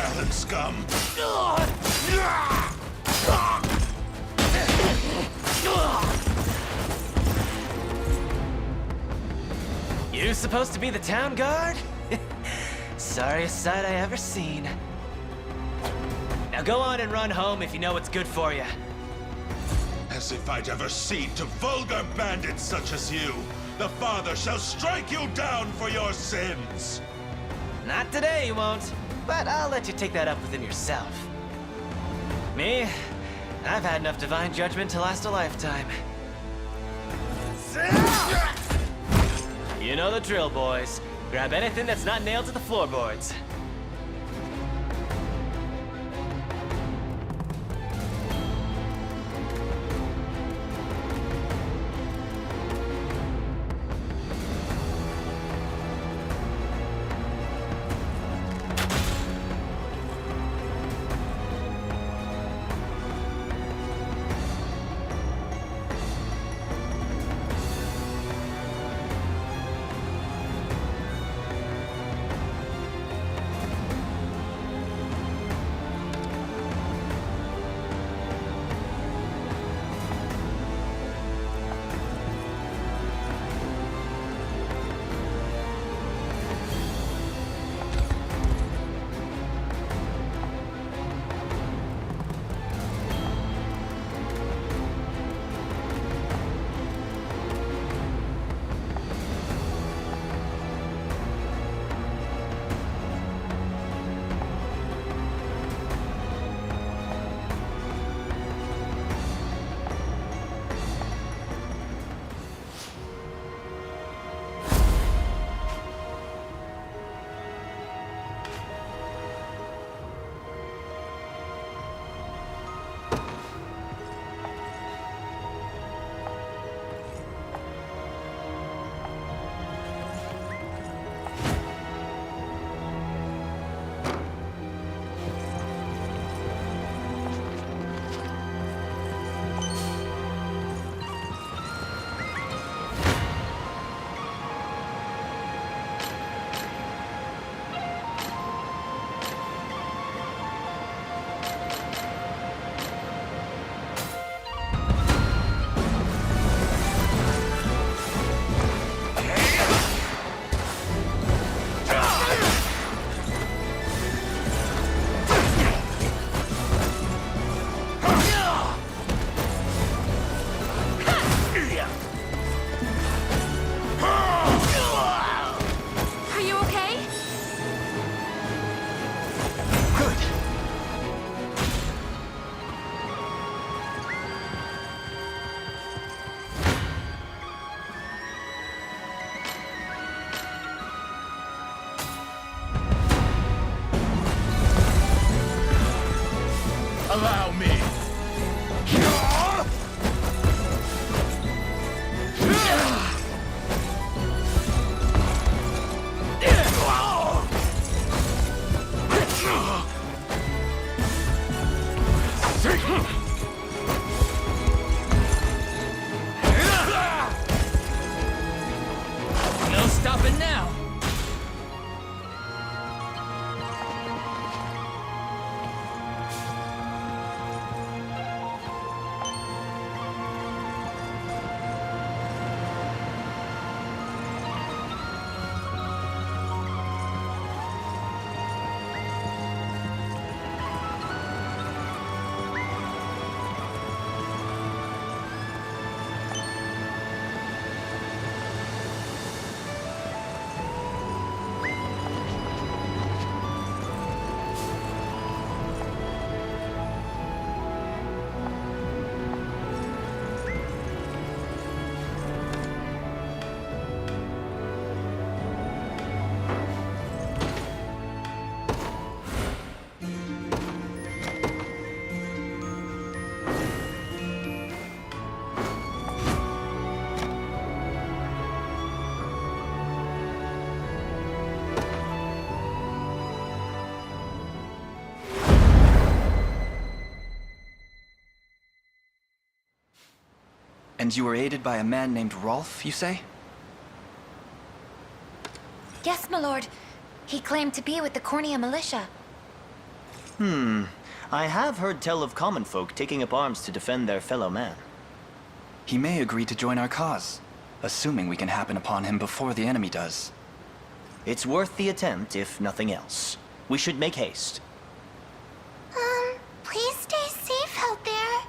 Rathan scum! You supposed to be the town guard? Sorriest sight I ever seen. Now go on and run home if you know what's good for you. As if I'd ever cede to vulgar bandits such as you. The Father shall strike you down for your sins. Not today, you won't. But I'll let you take that up within yourself. Me? I've had enough divine judgment to last a lifetime. You know the drill, boys. Grab anything that's not nailed to the floorboards. Allow me! No stopping now! And you were aided by a man named Rolf, you say? Yes, my lord. He claimed to be with the Cornea militia. I have heard tell of common folk taking up arms to defend their fellow man. He may agree to join our cause, assuming we can happen upon him before the enemy does. It's worth the attempt, if nothing else. We should make haste. Please stay safe out there.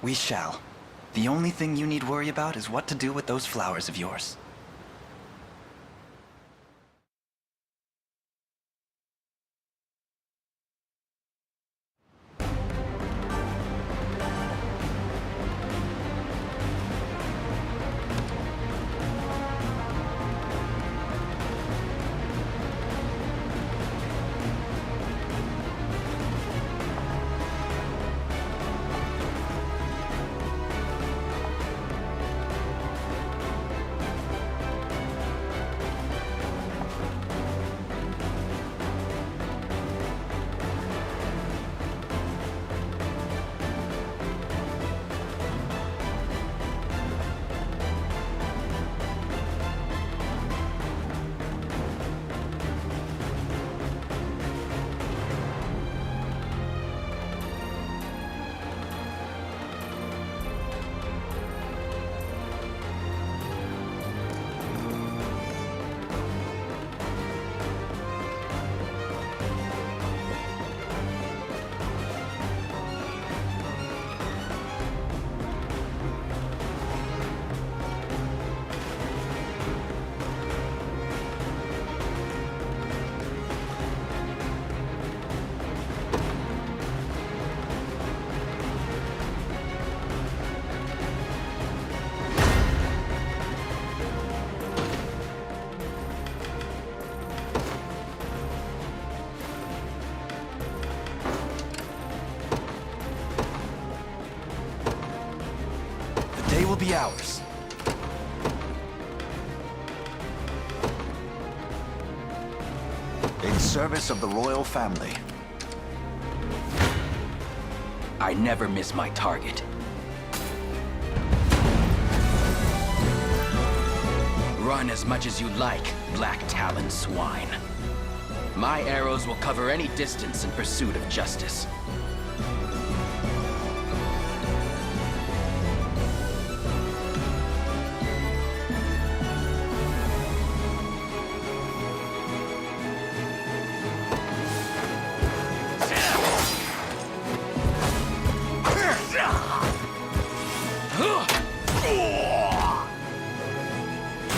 We shall. The only thing you need worry about is what to do with those flowers of yours. They will be ours. In service of the royal family. I never miss my target. Run as much as you like, Black Talon swine. My arrows will cover any distance in pursuit of justice.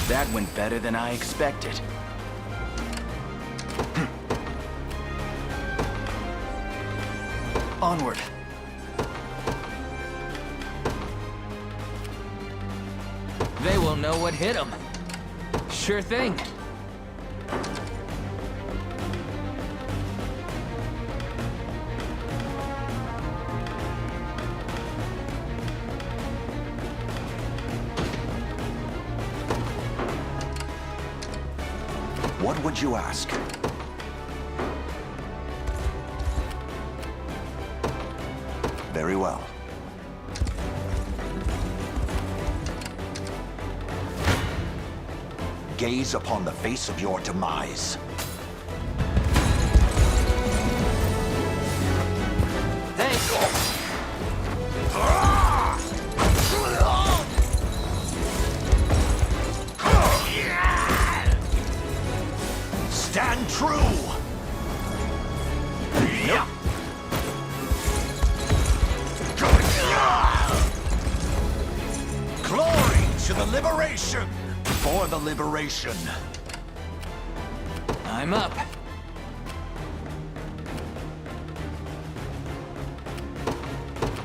That went better than I expected. Onward. They will know what hit them. Sure thing. What would you ask? Very well. Gaze upon the face of your demise. Stand true! Nope. Glory to the liberation! For the liberation. I'm up.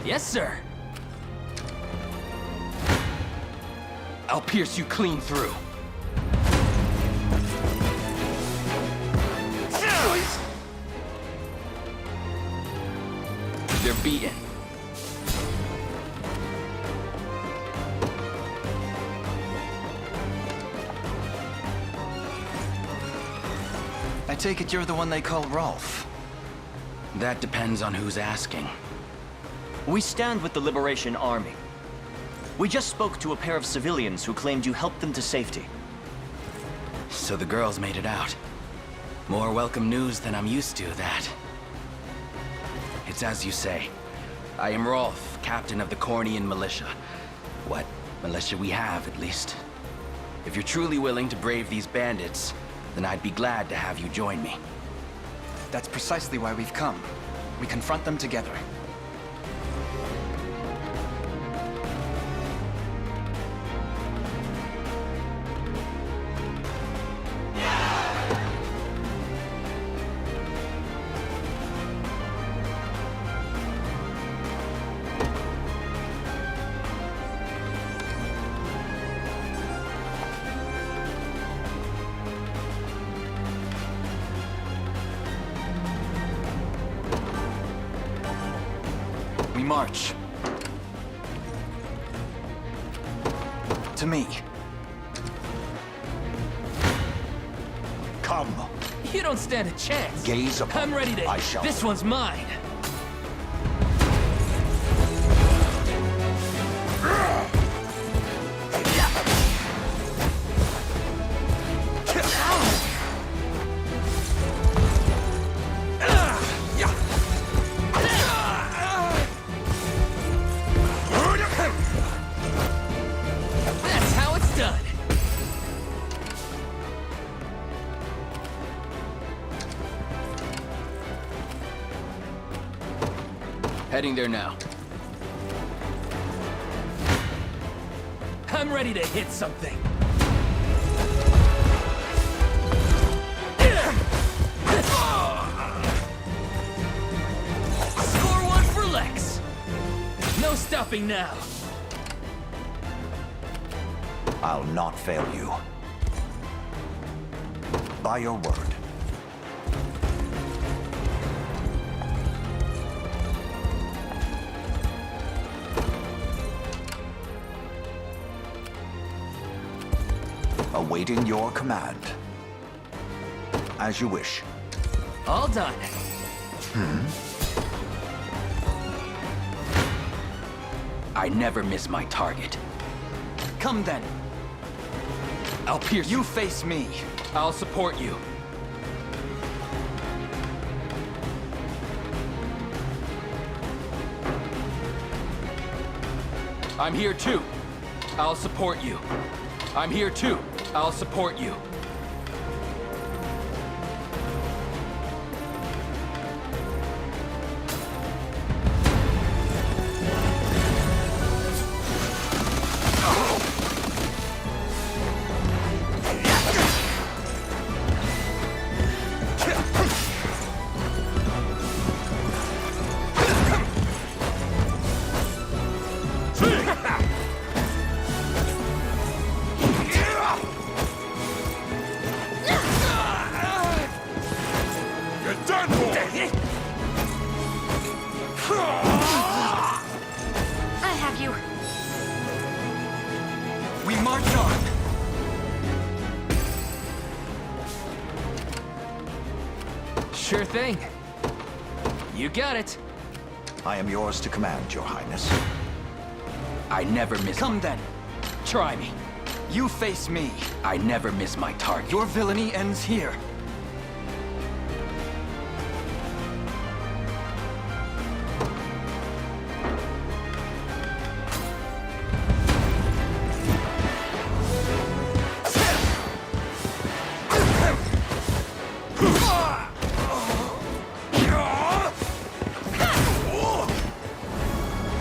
Yes, sir. I'll pierce you clean through. They're beaten. I take it you're the one they call Rolf. That depends on who's asking. We stand with the Liberation Army. We just spoke to a pair of civilians who claimed you helped them to safety. So the girls made it out. More welcome news than I'm used to, that. It's as you say. I am Rolf, captain of the Cornian militia. What militia we have, at least. If you're truly willing to brave these bandits, then I'd be glad to have you join me. That's precisely why we've come. We confront them together. We march. To me. Come. You don't stand a chance. Gaze upon I'm ready to... I shall. This one's mine. That's how it's done. Heading there now. I'm ready to hit something. Score one for Lex. No stopping now. I'll not fail you. By your word. Awaiting your command. As you wish. All done. I never miss my target. Come then. I'll pierce You face me. I'll support you. I'm here too. I'll support you. I'm here too. I'll support you. I have you. We march on. Sure thing. You got it. I am yours to command, Your Highness. I never miss. Come then. Try me. You face me. I never miss my target. Your villainy ends here.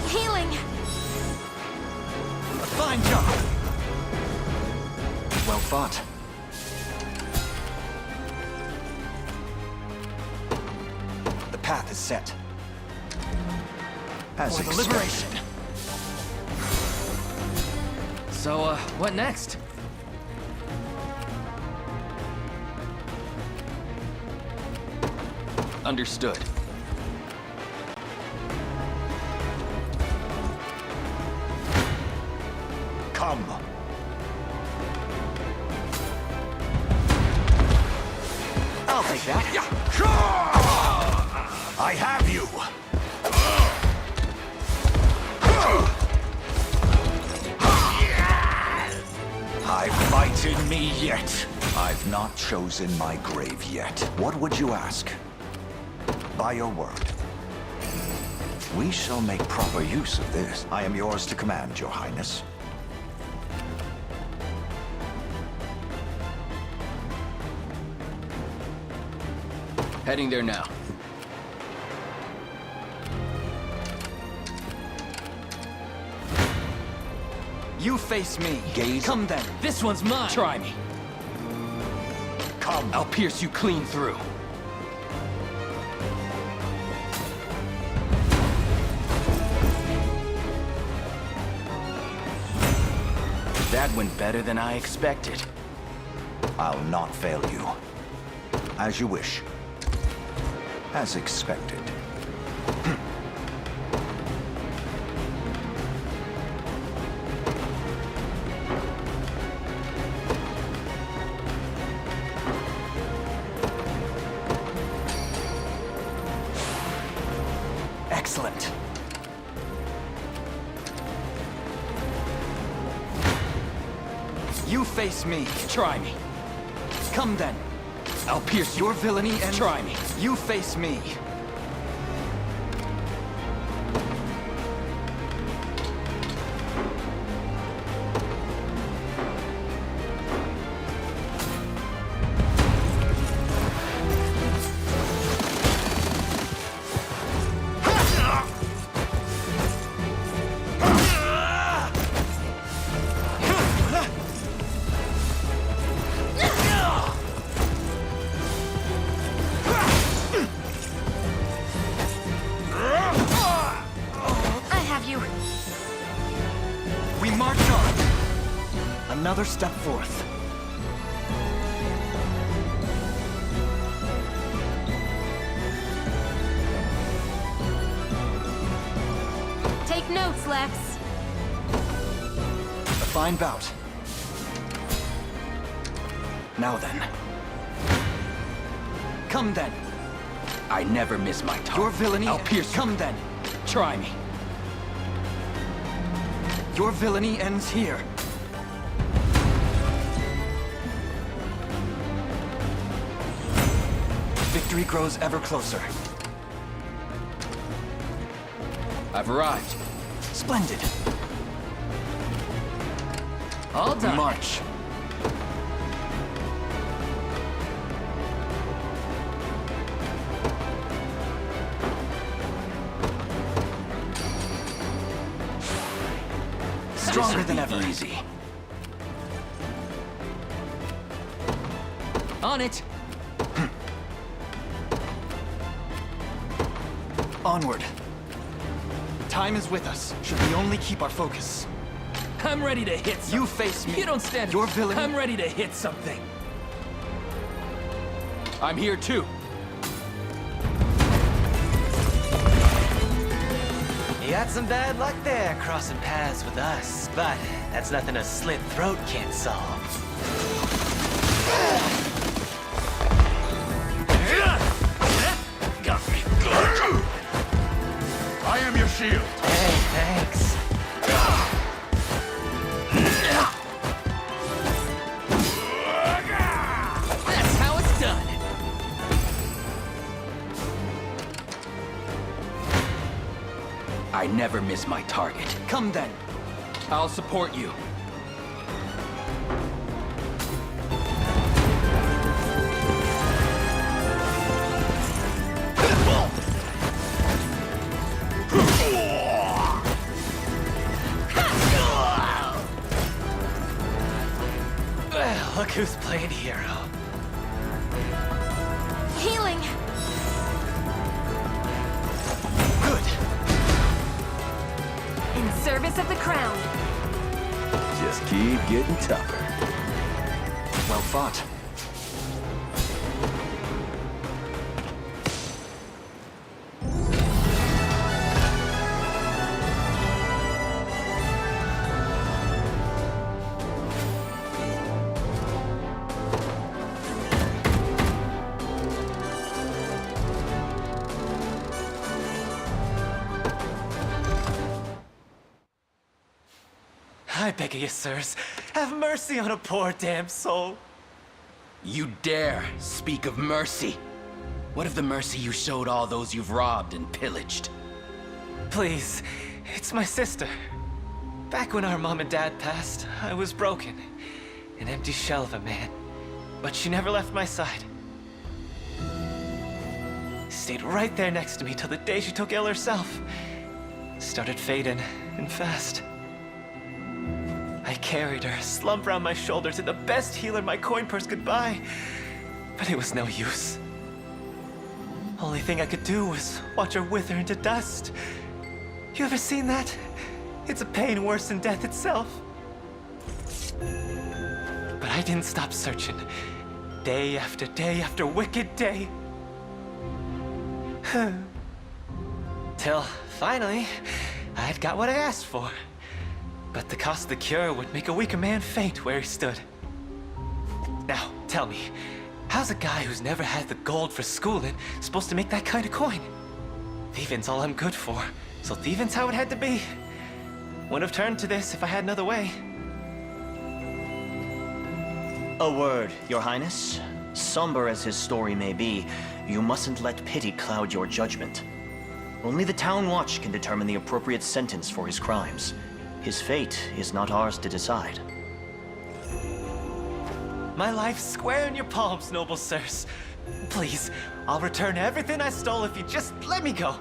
Healing. A fine job. Well fought. The path is set. As For the expected. liberation. So, what next? Understood. Come. I'll take that. I have you. I fight not in me yet. I've not chosen my grave yet. What would you ask? By your word. We shall make proper use of this. I am yours to command, Your Highness. Heading there now. You face me. Gaze. Come then. This one's mine. Try me. Come. I'll pierce you clean through. That went better than I expected. I'll not fail you. As you wish. As expected. Excellent. You face me. Try me. Come then. I'll pierce Your villainy and... Try me. You face me. We march on. Another step forth. Take notes, Lex. A fine bout. Now then. Come then. I never miss my target. Your villainy... I'll pierce you. Come then. Try me. Your villainy ends here. Victory grows ever closer. I've arrived. Splendid. All done. March. Stronger than ever. Easy. On it. Onward. Time is with us. Should we only keep our focus? I'm ready to hit something. You face me. You don't stand. Your villainy. I'm ready to hit something. I'm here too. You got some bad luck there, crossing paths with us, but that's nothing a slit throat can't solve. I am your shield. Hey, thanks. That's how it's done. I never miss my target. Come then. I'll support you. Well, look who's playing hero. Healing. Good. In service of the crown. Just keep getting tougher. Well fought. I beg of you, sirs, have mercy on a poor damn soul. You dare speak of mercy? What of the mercy you showed all those you've robbed and pillaged? Please, it's my sister. Back when our mom and dad passed, I was broken. An empty shell of a man. But she never left my side. Stayed right there next to me till the day she took ill herself. Started fading, and fast. I carried her, slumped around my shoulder to the best healer my coin purse could buy. But it was no use. Only thing I could do was watch her wither into dust. You ever seen that? It's a pain worse than death itself. But I didn't stop searching. Day after wicked day. Till, finally, I'd got what I asked for. But the cost of the cure would make a weaker man faint where he stood. Now, tell me, how's a guy who's never had the gold for schooling supposed to make that kind of coin? Thieving's all I'm good for, so thieving's how it had to be. Wouldn't have turned to this if I had another way. A word, Your Highness. Somber as his story may be, you mustn't let pity cloud your judgment. Only the Town Watch can determine the appropriate sentence for his crimes. His fate is not ours to decide. My life's square in your palms, noble sirs. Please, I'll return everything I stole if you just let me go.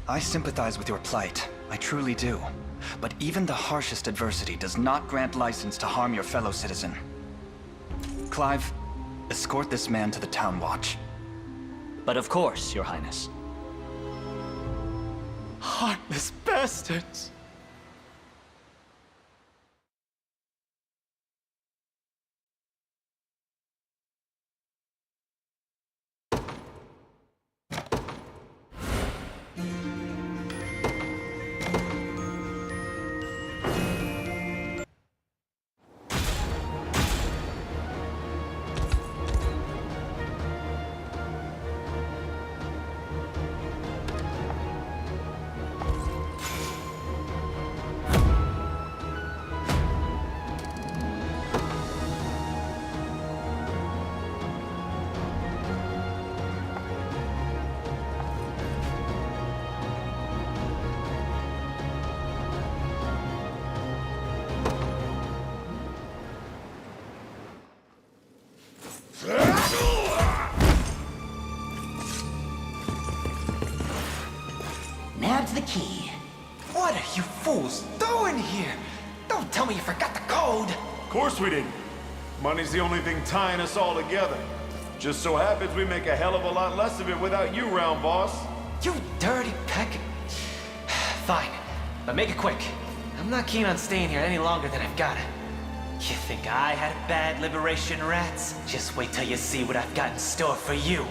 I sympathize with your plight. I truly do. But even the harshest adversity does not grant license to harm your fellow citizen. Clive, escort this man to the Town Watch. But of course, Your Highness. Heartless bastards! Nab's the key. What are you fools doing here? Don't tell me you forgot the code! Of course we didn't. Money's the only thing tying us all together. Just so happens we make a hell of a lot less of it without you round, boss. You dirty peck. Fine, but make it quick. I'm not keen on staying here any longer than I've got. You think I had a bad liberation, rats? Just wait till you see what I've got in store for you.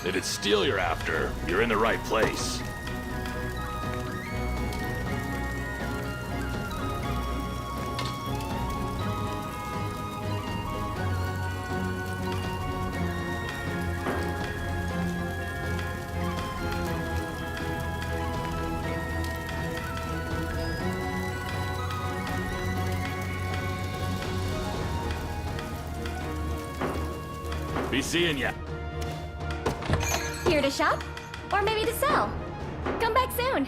If it's steel you're after, you're in the right place. Be seeing ya. Here to shop? Or maybe to sell? Come back soon.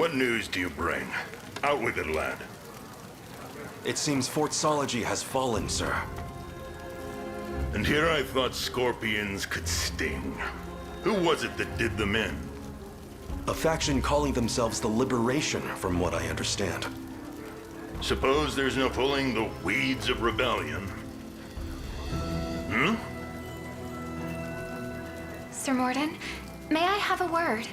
What news do you bring? Out with it, lad. It seems Fort Sology has fallen, sir. And here I thought scorpions could sting. Who was it that did them in? A faction calling themselves the Liberation, from what I understand. Suppose there's no pulling the weeds of rebellion. Hmm? Sir Morden, may I have a word?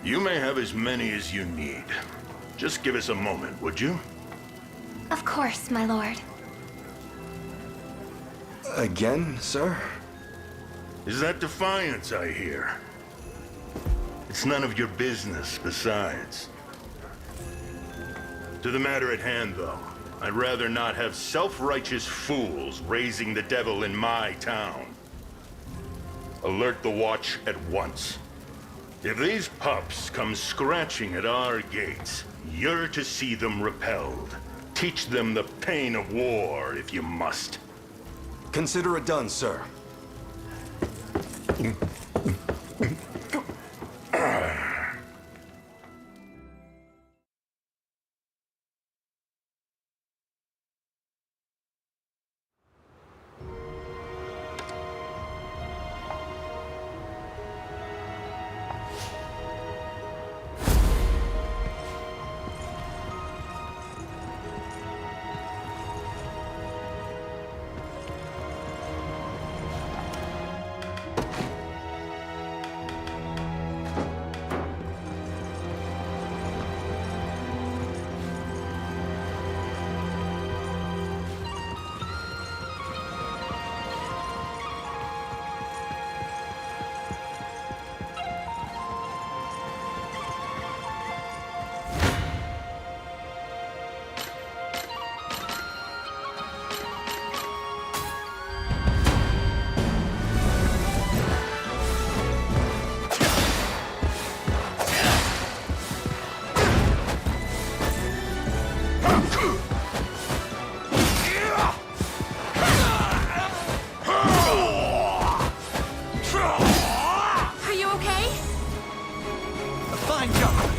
You may have as many as you need. Just give us a moment, would you? Of course, my lord. Again, sir? Is that defiance I hear? It's none of your business, besides. To the matter at hand, though, I'd rather not have self-righteous fools raising the devil in my town. Alert the watch at once. If these pups come scratching at our gates, you're to see them repelled. Teach them the pain of war, if you must. Consider it done, sir. Fine job!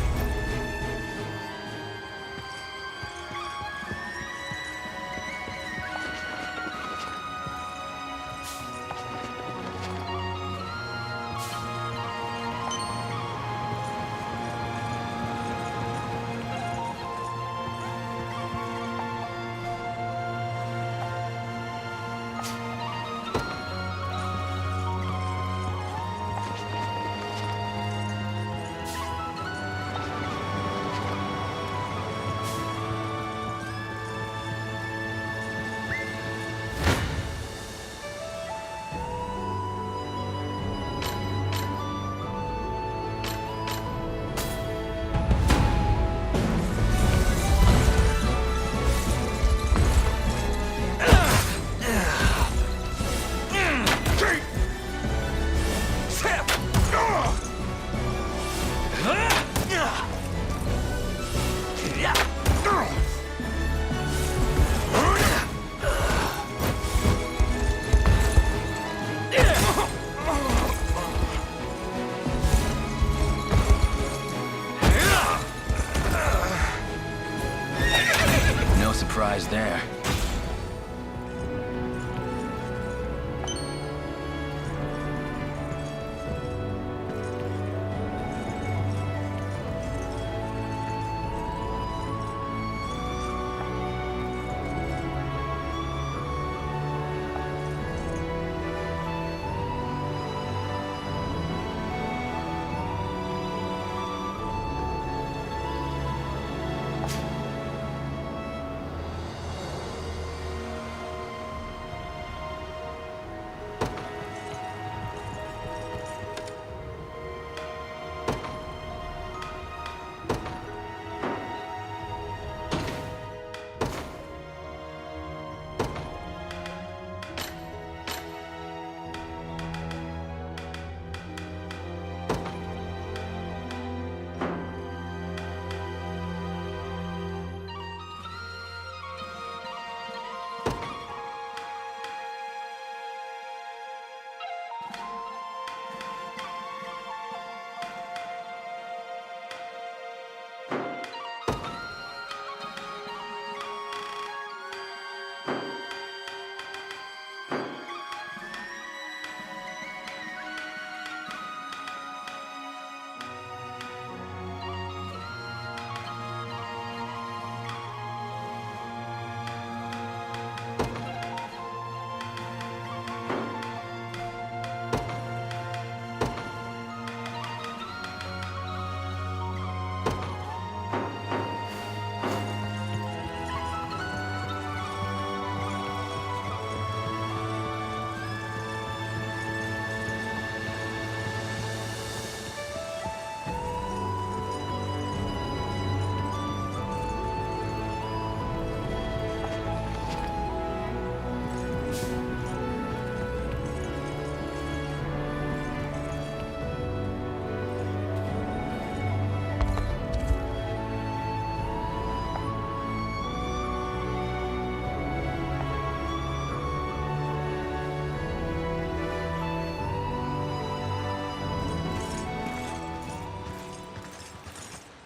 No surprise there.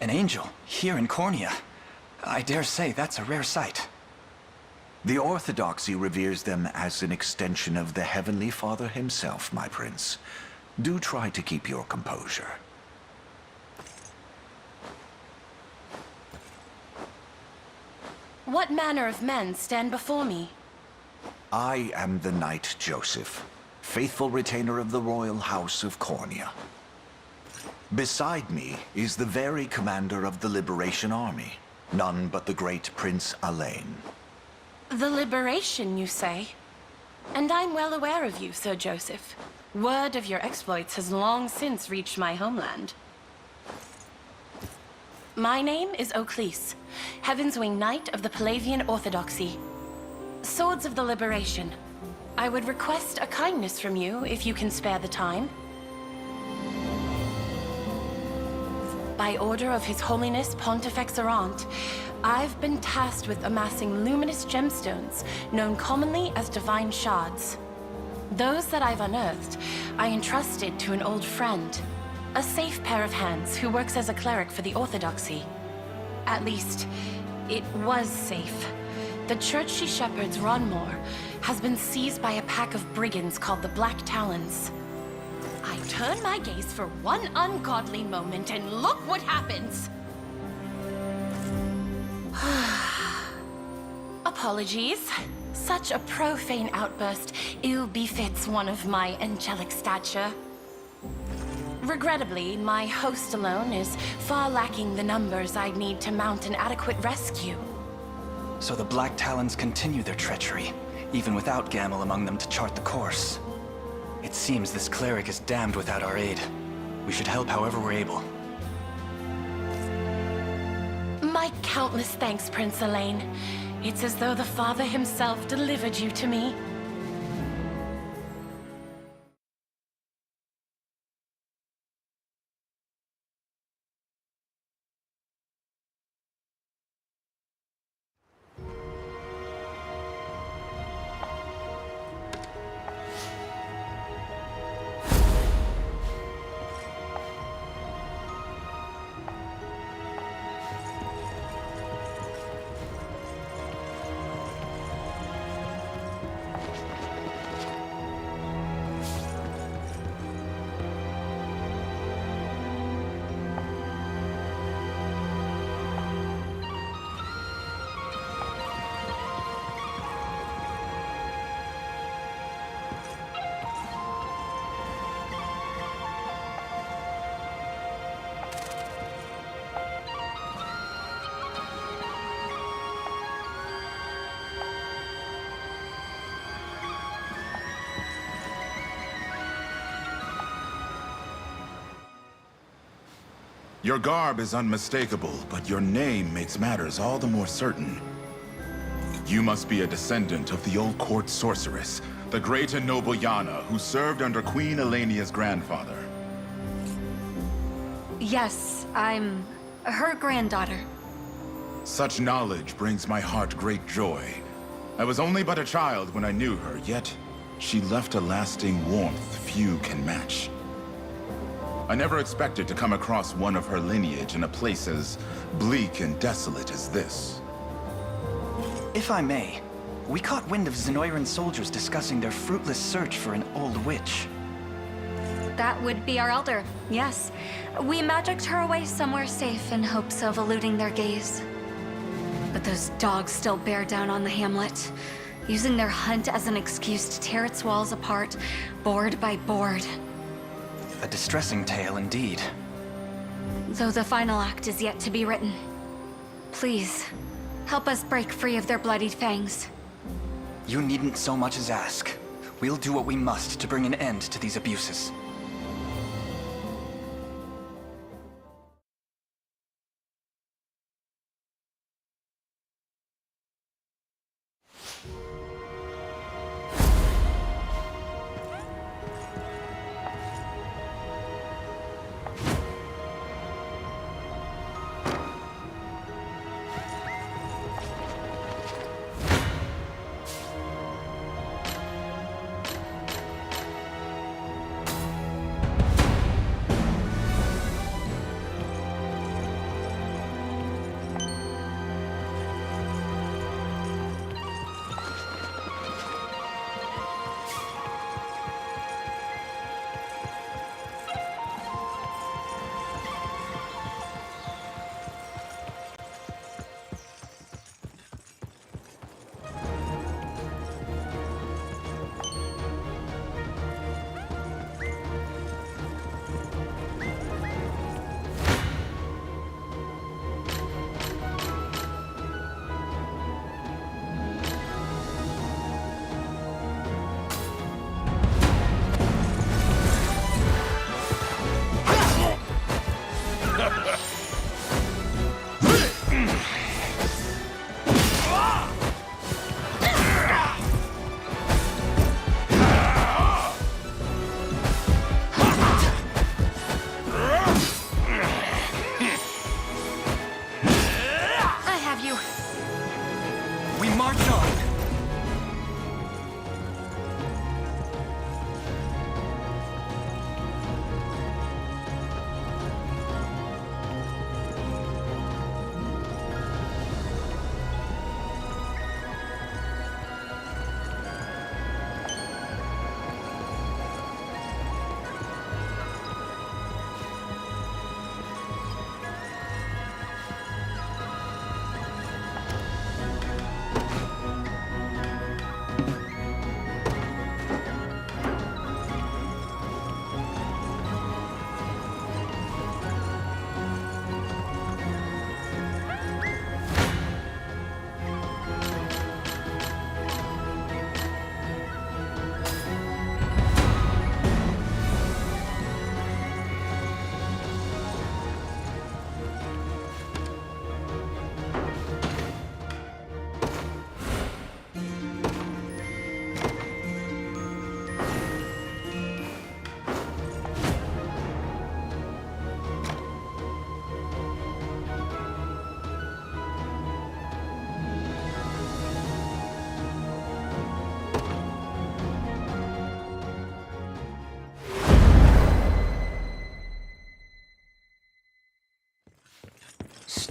An angel, here in Cornea. I dare say that's a rare sight. The Orthodoxy reveres them as an extension of the Heavenly Father himself, my prince. Do try to keep your composure. What manner of men stand before me? I am the Knight Joseph, faithful retainer of the royal house of Cornea. Beside me is the very commander of the Liberation Army, none but the great Prince Alain. The Liberation, you say? And I'm well aware of you, Sir Joseph. Word of your exploits has long since reached my homeland. My name is Oclese, Heaven's Wing Knight of the Palavian Orthodoxy. Swords of the Liberation. I would request a kindness from you if you can spare the time. By order of His Holiness Pontifex Errant, I've been tasked with amassing luminous gemstones, known commonly as divine shards. Those that I've unearthed, I entrusted to an old friend. A safe pair of hands who works as a cleric for the Orthodoxy. At least, it was safe. The church she shepherds, Ronmore, has been seized by a pack of brigands called the Black Talons. I turn my gaze for one ungodly moment, and look what happens! Apologies. Such a profane outburst ill befits one of my angelic stature. Regrettably, my host alone is far lacking the numbers I'd need to mount an adequate rescue. So the Black Talons continue their treachery, even without Gamel among them to chart the course. It seems this cleric is damned without our aid. We should help however we're able. My countless thanks, Prince Elaine. It's as though the Father himself delivered you to me. Your garb is unmistakable, but your name makes matters all the more certain. You must be a descendant of the old court sorceress, the great and noble Yana, who served under Queen Elenia's grandfather. Yes, I'm her granddaughter. Such knowledge brings my heart great joy. I was only but a child when I knew her, yet she left a lasting warmth few can match. I never expected to come across one of her lineage in a place as bleak and desolate as this. If I may, we caught wind of Zenoiran soldiers discussing their fruitless search for an old witch. That would be our elder, yes. We magicked her away somewhere safe in hopes of eluding their gaze. But those dogs still bear down on the hamlet, using their hunt as an excuse to tear its walls apart, board by board. A distressing tale indeed. Though the final act is yet to be written. Please, help us break free of their bloodied fangs. You needn't so much as ask. We'll do what we must to bring an end to these abuses.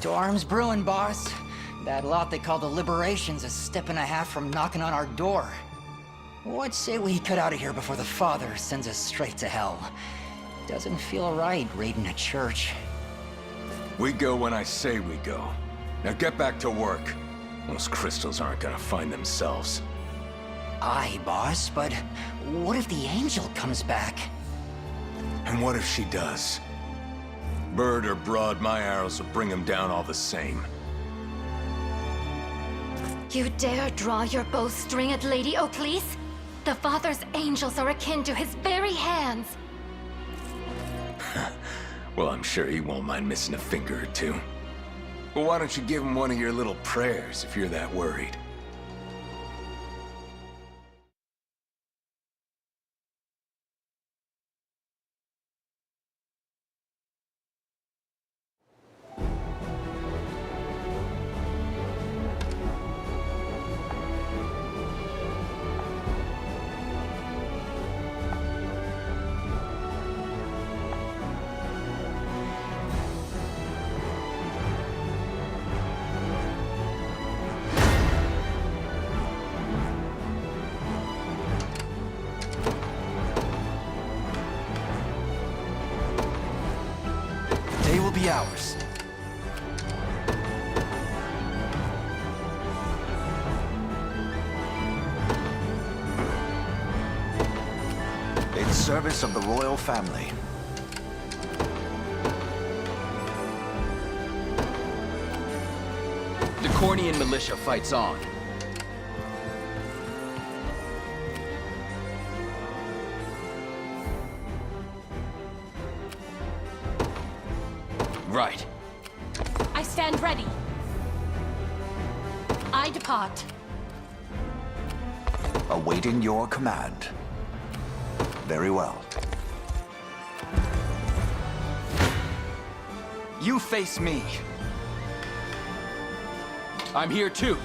Storm's brewing, boss. That lot they call the Liberation's a step and a half from knocking on our door. What say we cut out of here before the Father sends us straight to hell? Doesn't feel right raiding a church. We go when I say we go. Now get back to work. Those crystals aren't gonna find themselves. Aye, boss, but what if the angel comes back? And what if she does? Bird or broad, my arrows will bring him down all the same. You dare draw your bowstring at Lady Oakleys? The Father's angels are akin to his very hands. Well, I'm sure he won't mind missing a finger or two. Well, why don't you give him one of your little prayers if you're that worried? They will be ours. In service of the royal family. The Cornian militia fights on. Right. I stand ready. I depart. Awaiting your command. Very well. You face me. I'm here too.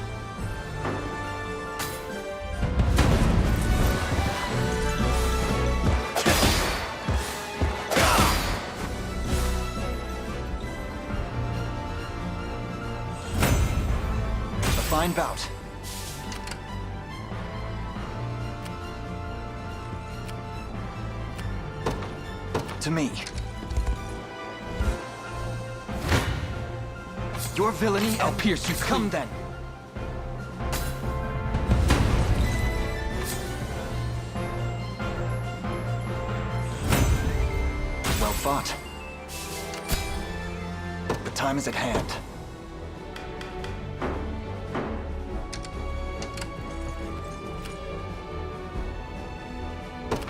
Fine bout. To me. Your villainy, I'll pierce you clean. Come then. Well fought. The time is at hand.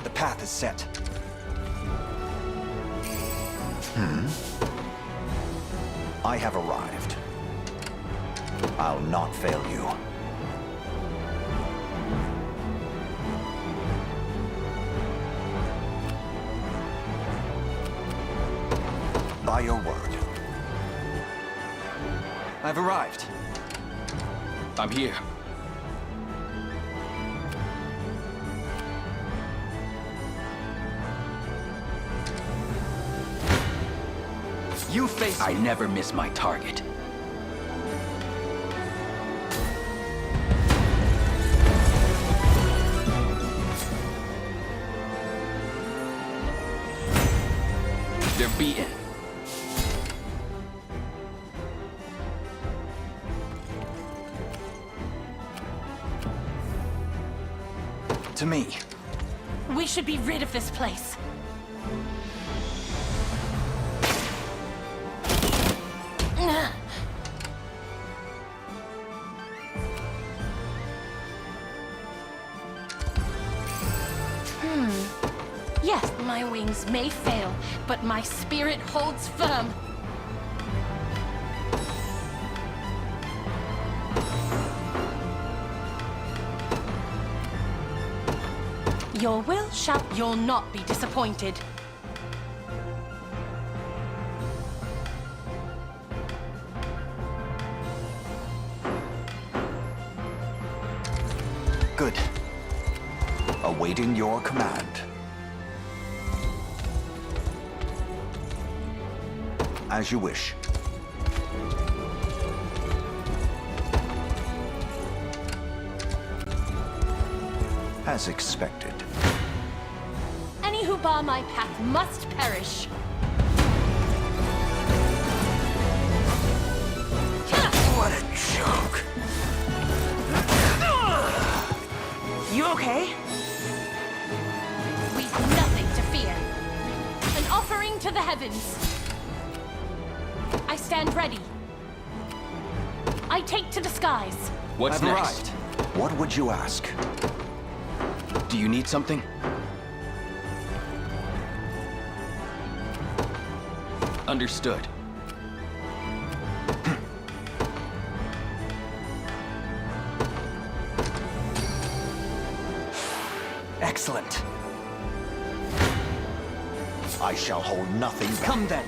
The path is set. I have arrived. I'll not fail you. By your word. I've arrived. I'm here. You face I never miss my target. They're beaten. To me. We should be rid of this place. Yes, my wings may fail, but my spirit holds firm. Your will shall... You'll not be disappointed. Good. Awaiting your command. As you wish. As expected. Any who bar my path must perish. What a joke. You okay? We've nothing to fear. An offering to the heavens. I stand ready. I take to the skies. What's I've next? arrived. What would you ask? Do you need something? Understood. Excellent. I shall hold nothing back. Come then.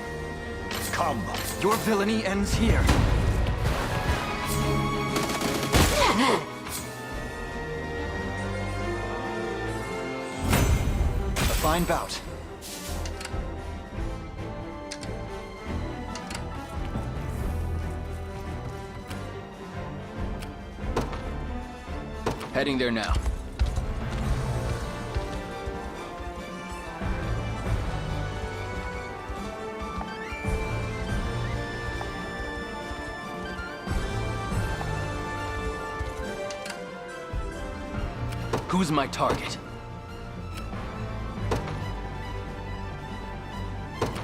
Come. Your villainy ends here. A fine bout. Heading there now. Who's my target?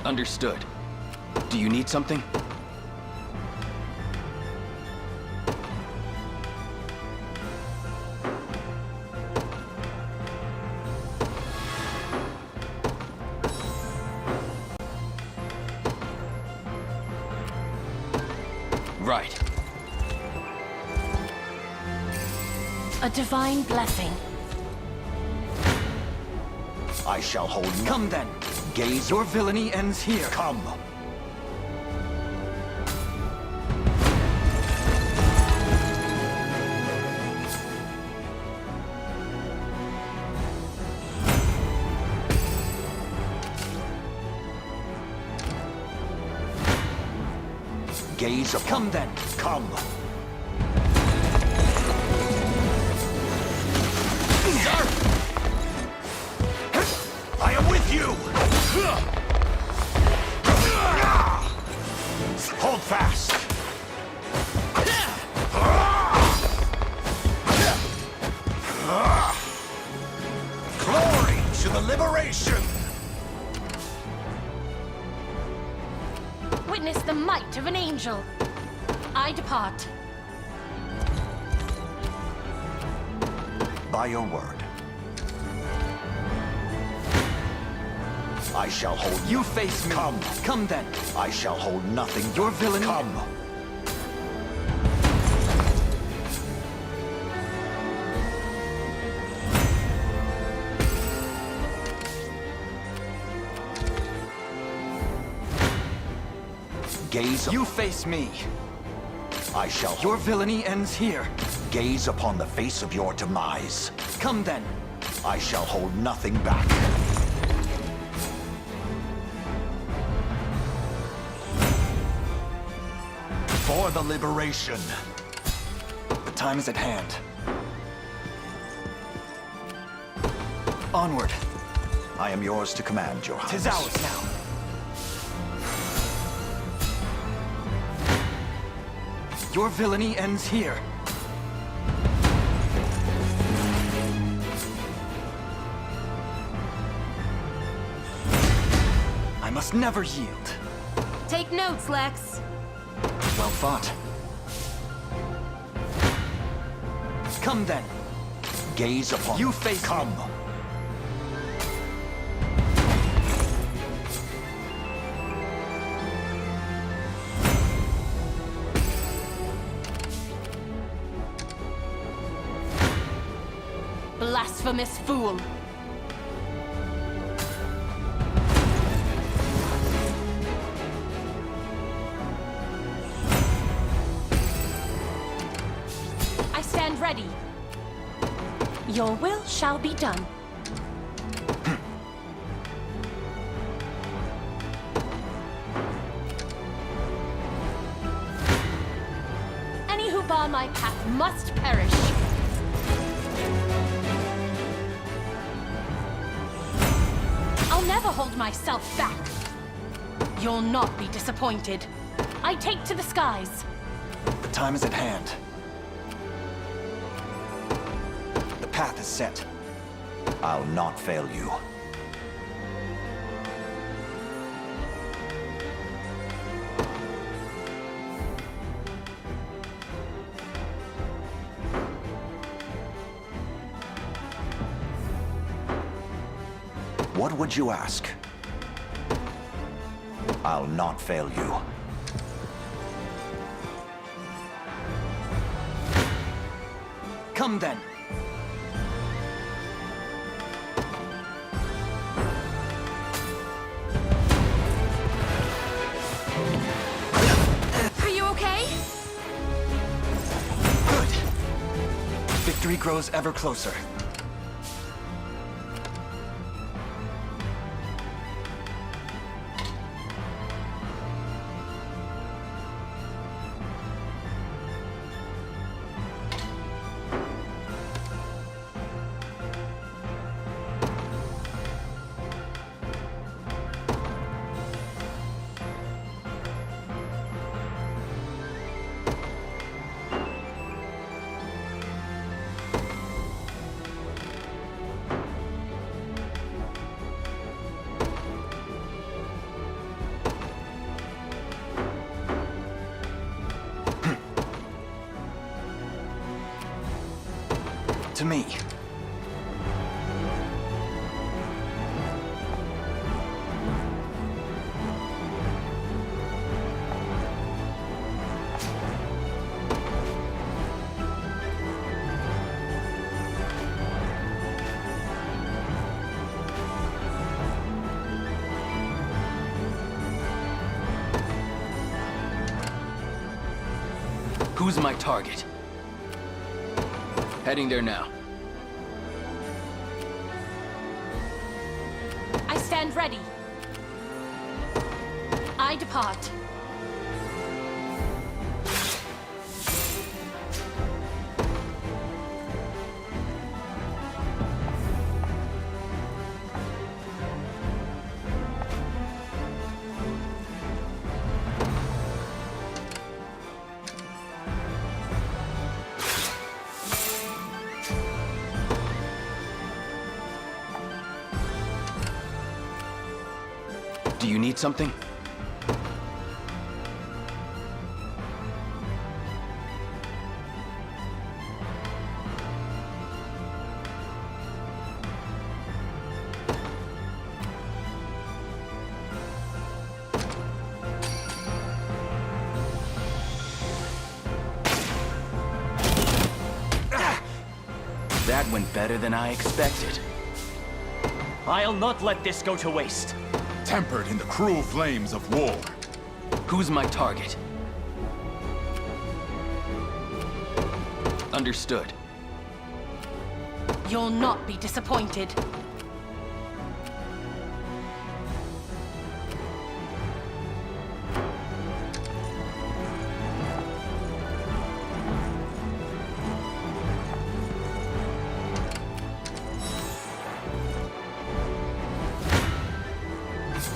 Understood. Do you need something? Right. A divine blessing. I shall hold no— Come then. Gaze. Your villainy ends here. Come. Gaze upon— Come then. Come. I am with you! Hold fast! Glory to the liberation! Witness the might of an angel. I depart. By your word. I shall hold— You face me. Come. Come then. I shall hold nothing— Your villainy— Come. Gaze— You face me. I shall— Your villainy ends here. Gaze upon the face of your demise. Come then. I shall hold nothing back. For the liberation. The time is at hand. Onward. I am yours to command, Your Highness. Tis ours now. Your villainy ends here. I must never yield. Take notes, Lex. Well fought. Come then. Gaze upon— You face— Come. Blasphemous fool. I stand ready. Your will shall be done. Any who bar my path must perish. never hold myself back. You'll not be disappointed. I take to the skies. The time is at hand. The path is set. I'll not fail you. What would you ask? I'll not fail you. Come then. Are you okay? Good. Victory grows ever closer. To me. Who's my target? Heading there now. I stand ready. I depart. Do you need something? That went better than I expected. I'll not let this go to waste. Tempered in the cruel flames of war. Who's my target? Understood. You'll not be disappointed.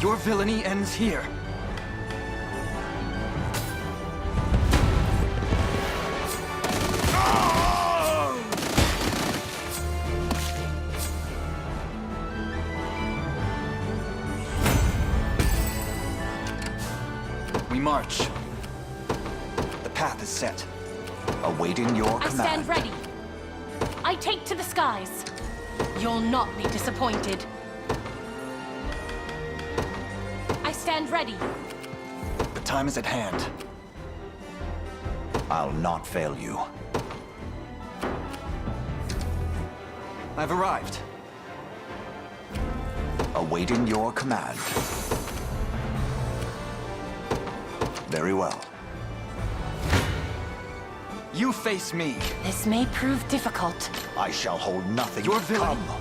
Your villainy ends here. We march. The path is set. Awaiting your I command. stand ready. I take to the skies. You'll not be disappointed. I stand ready. The time is at hand. I'll not fail you. I've arrived. Awaiting your command. Very well. You face me. This may prove difficult. I shall hold nothing Your to villainy. come.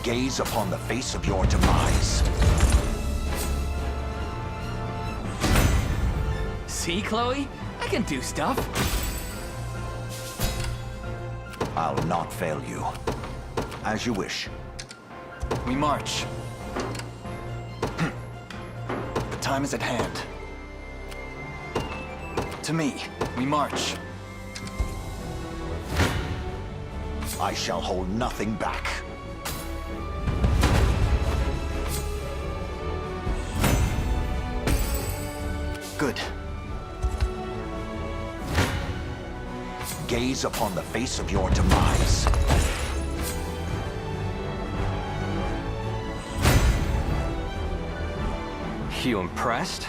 Gaze upon the face of your demise. See, Chloe? I can do stuff. I'll not fail you. As you wish. We march. The time is at hand. To me, we march. I shall hold nothing back. Good. Gaze upon the face of your demise. You impressed?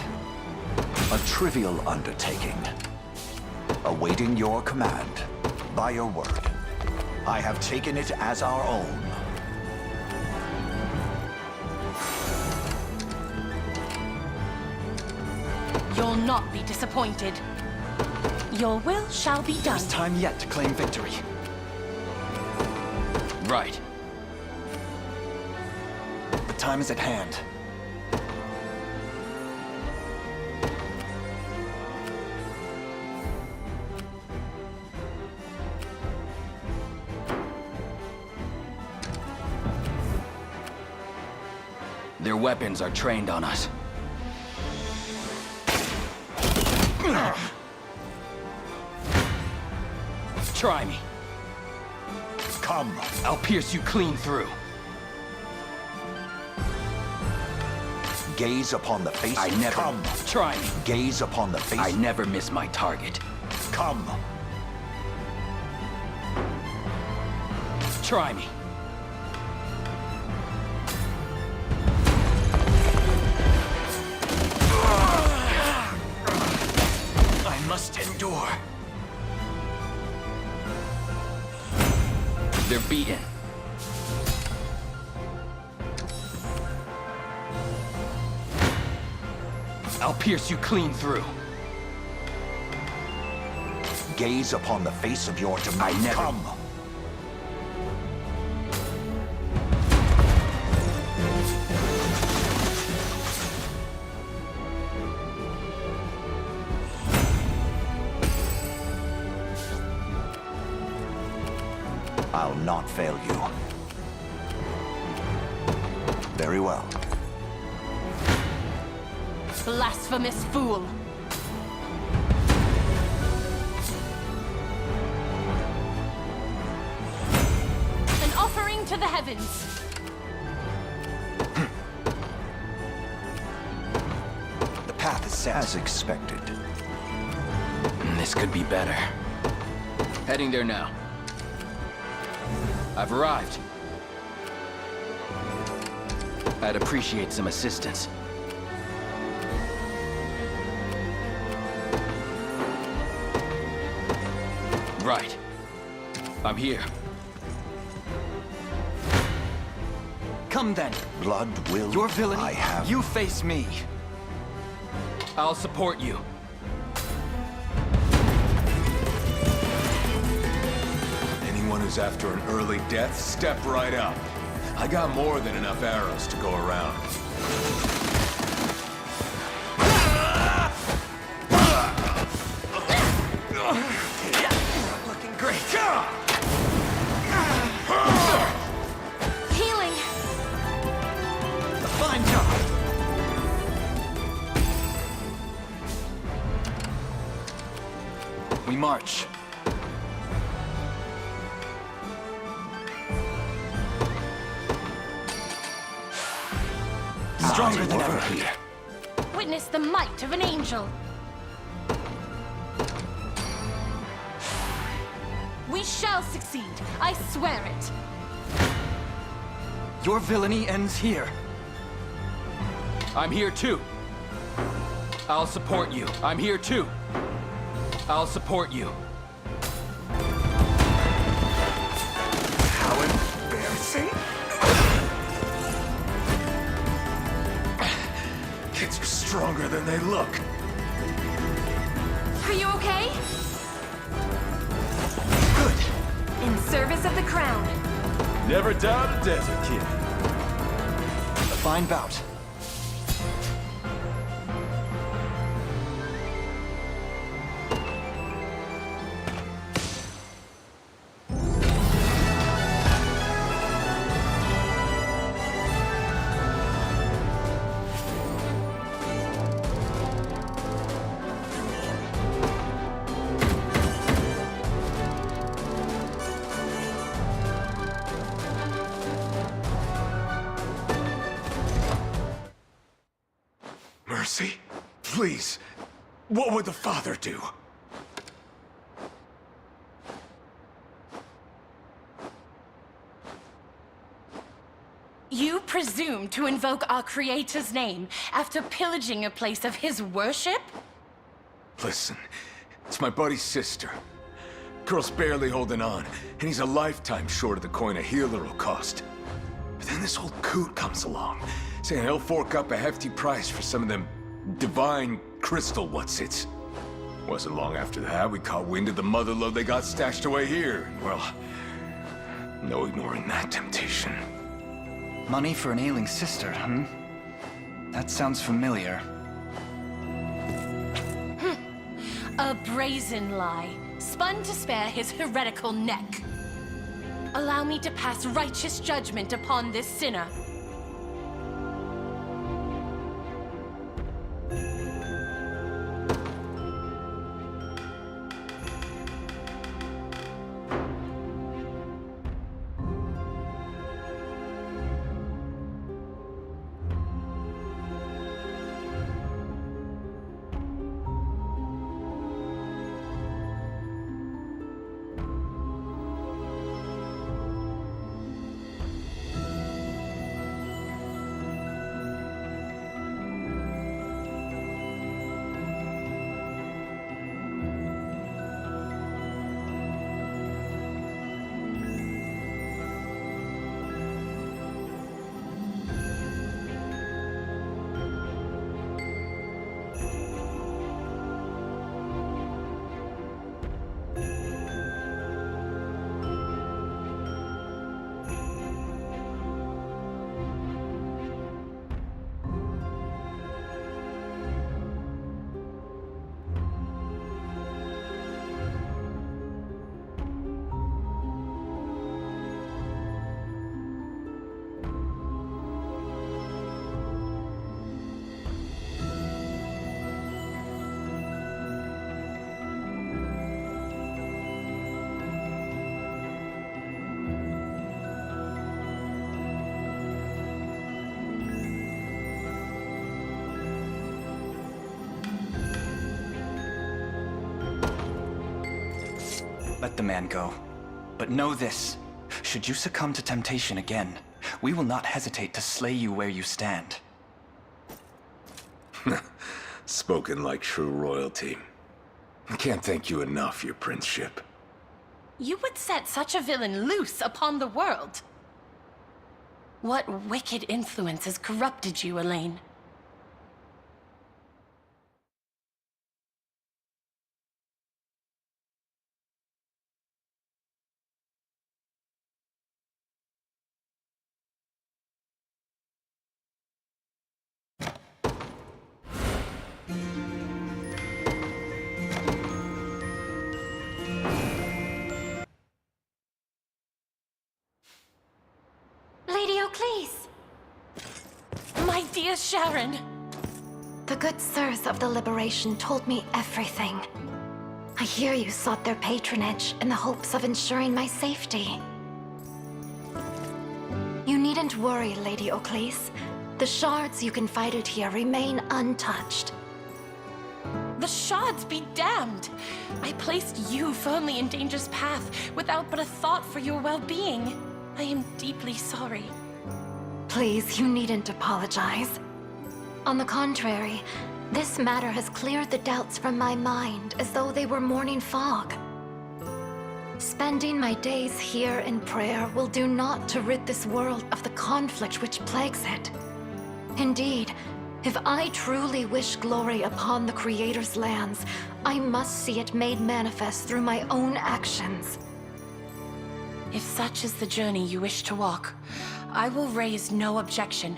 A trivial undertaking. Awaiting your command. By your word. I have taken it as our own. You'll not be disappointed. Your will shall be done. There's time yet to claim victory. Right. The time is at hand. Their weapons are trained on us. Try me. Come. I'll pierce you clean through. Gaze upon the face. I never. Come. Try me. Gaze upon the face. I never miss my target. Come. Try me. I must endure. They're beaten. I'll pierce you clean through. Gaze upon the face of your demise. I never. Come. I'll not fail you. Very well. Blasphemous fool. An offering to the heavens. The path is set. As expected. This could be better. Heading there now. I've arrived. I'd appreciate some assistance. Right. I'm here. Come then. Blood will. Your villainy. I have. You face me. I'll support you. Anyone who's after an early death, step right up. I got more than enough arrows to go around. Looking great. Healing. A fine job. We march. Stronger than ever. Witness the might of an angel. We shall succeed. I swear it. Your villainy ends here. I'm here too. I'll support you. I'm here too. I'll support you. How embarrassing. Kids are stronger than they look. Are you okay? Good. In service of the crown. Never doubt a desert kid. A fine bout. Mercy, please. What would the Father do? You presume to invoke our Creator's name after pillaging a place of his worship? Listen, it's my buddy's sister. Girl's barely holding on, and he's a lifetime short of the coin a healer will cost. But then this old coot comes along, saying he'll fork up a hefty price for some of them divine crystal what's-its. Wasn't long after that we caught wind of the motherlode they got stashed away here. Well, no ignoring that temptation. Money for an ailing sister, That sounds familiar. A brazen lie, spun to spare his heretical neck. Allow me to pass righteous judgment upon this sinner. Let the man go. But know this. Should you succumb to temptation again, we will not hesitate to slay you where you stand. Spoken like true royalty. I can't thank you enough, your princeship. You would set such a villain loose upon the world. What wicked influence has corrupted you, Elaine? Lady O'Cleese! My dear Sharon! The good sirs of the Liberation told me everything. I hear you sought their patronage in the hopes of ensuring my safety. You needn't worry, Lady O'Cleese. The shards you confided here remain untouched. The shards be damned! I placed you firmly in danger's path without but a thought for your well-being. I am deeply sorry. Please, you needn't apologize. On the contrary, this matter has cleared the doubts from my mind as though they were morning fog. Spending my days here in prayer will do naught to rid this world of the conflict which plagues it. Indeed, if I truly wish glory upon the Creator's lands, I must see it made manifest through my own actions. If such is the journey you wish to walk, I will raise no objection.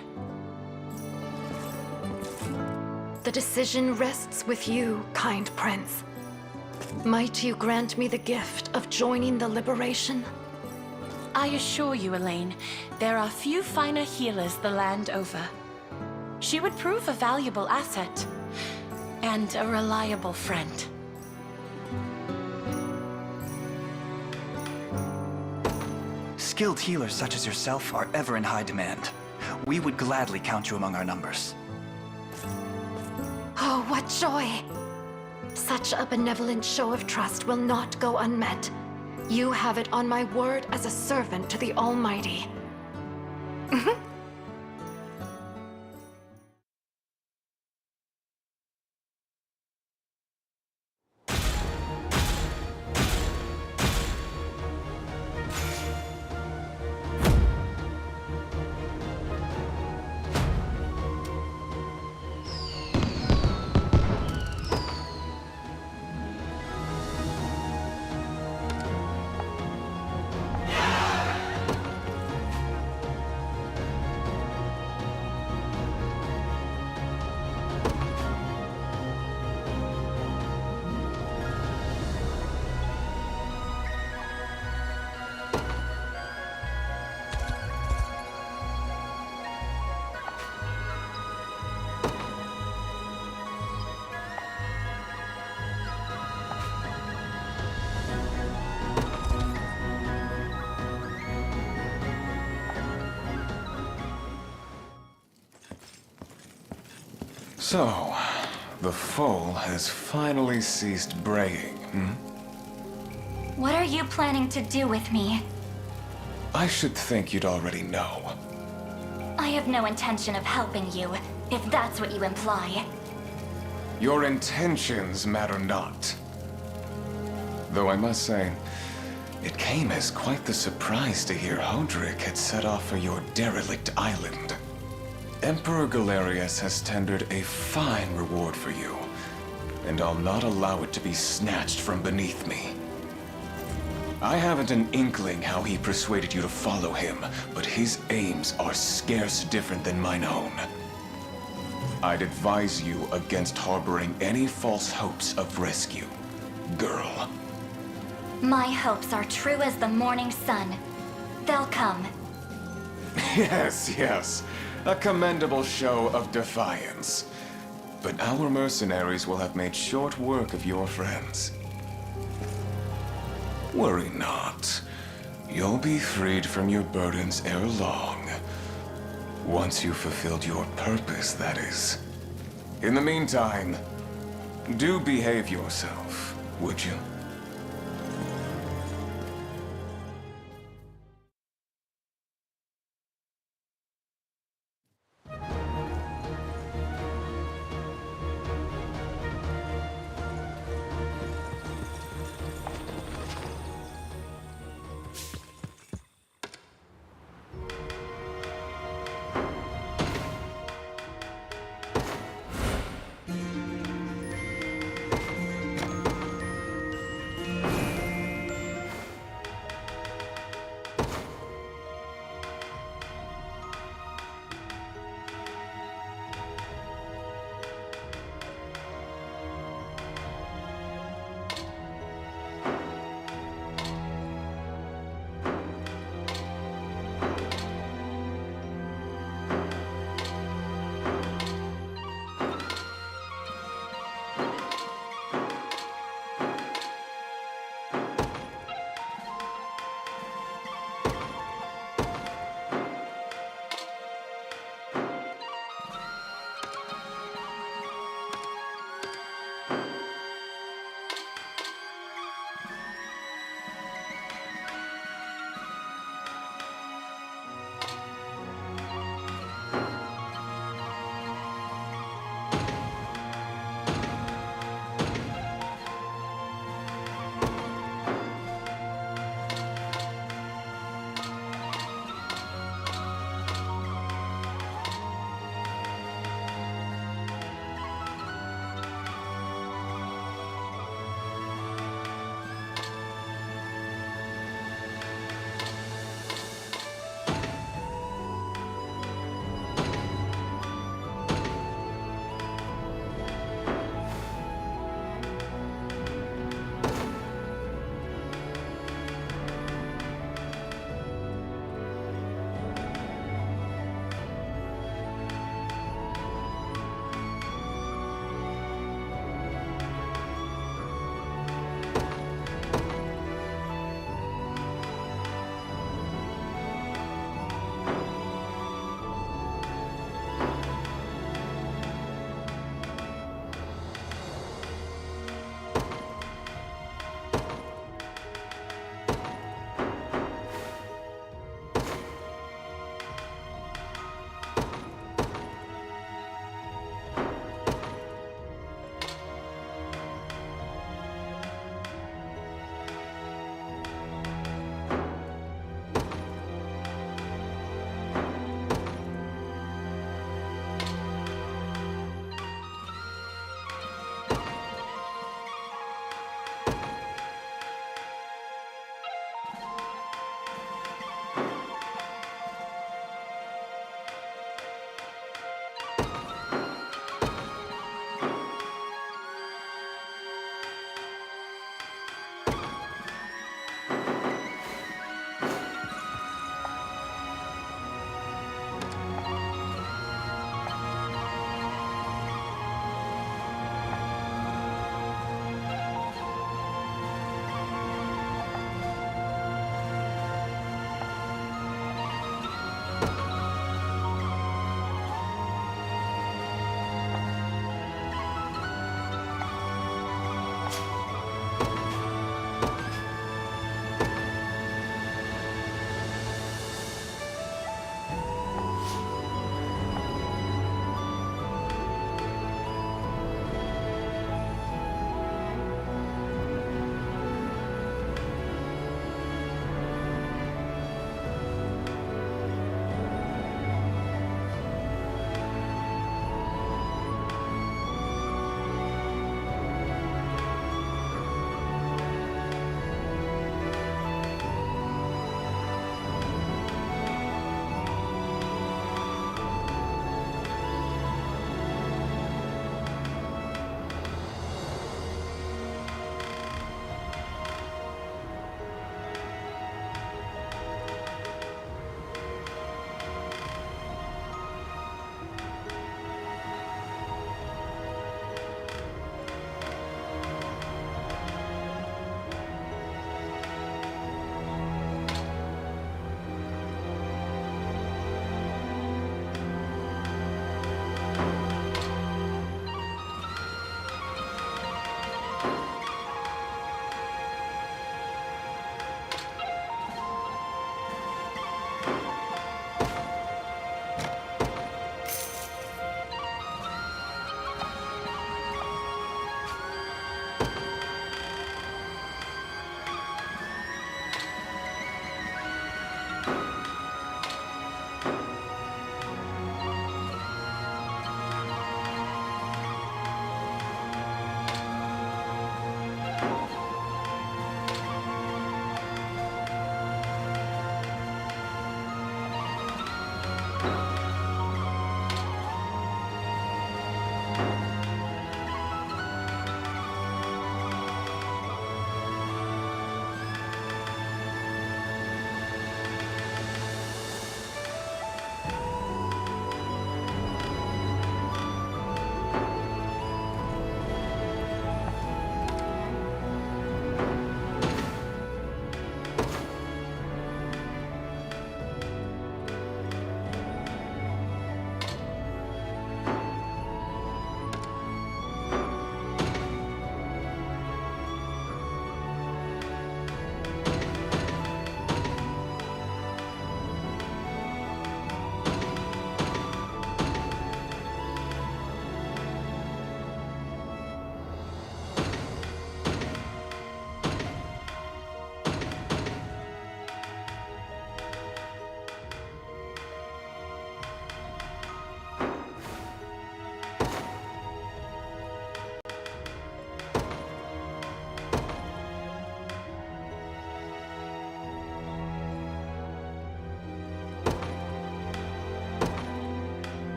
The decision rests with you, kind prince. Might you grant me the gift of joining the Liberation? I assure you, Elaine, there are few finer healers the land over. She would prove a valuable asset, and a reliable friend. Skilled healers such as yourself are ever in high demand. We would gladly count you among our numbers. that joy. Such a benevolent show of trust will not go unmet. You have it on my word as a servant to the Almighty. So, the foal has finally ceased braying, hmm? What are you planning to do with me? I should think you'd already know. I have no intention of helping you, if that's what you imply. Your intentions matter not. Though I must say, it came as quite the surprise to hear Hodrick had set off for your derelict island. Emperor Galerius has tendered a fine reward for you, and I'll not allow it to be snatched from beneath me. I haven't an inkling how he persuaded you to follow him, but his aims are scarce different than mine own. I'd advise you against harboring any false hopes of rescue, girl. My hopes are true as the morning sun. They'll come. Yes, yes. A commendable show of defiance. But our mercenaries will have made short work of your friends. Worry not. You'll be freed from your burdens ere long. Once you've fulfilled your purpose, that is. In the meantime, do behave yourself, would you?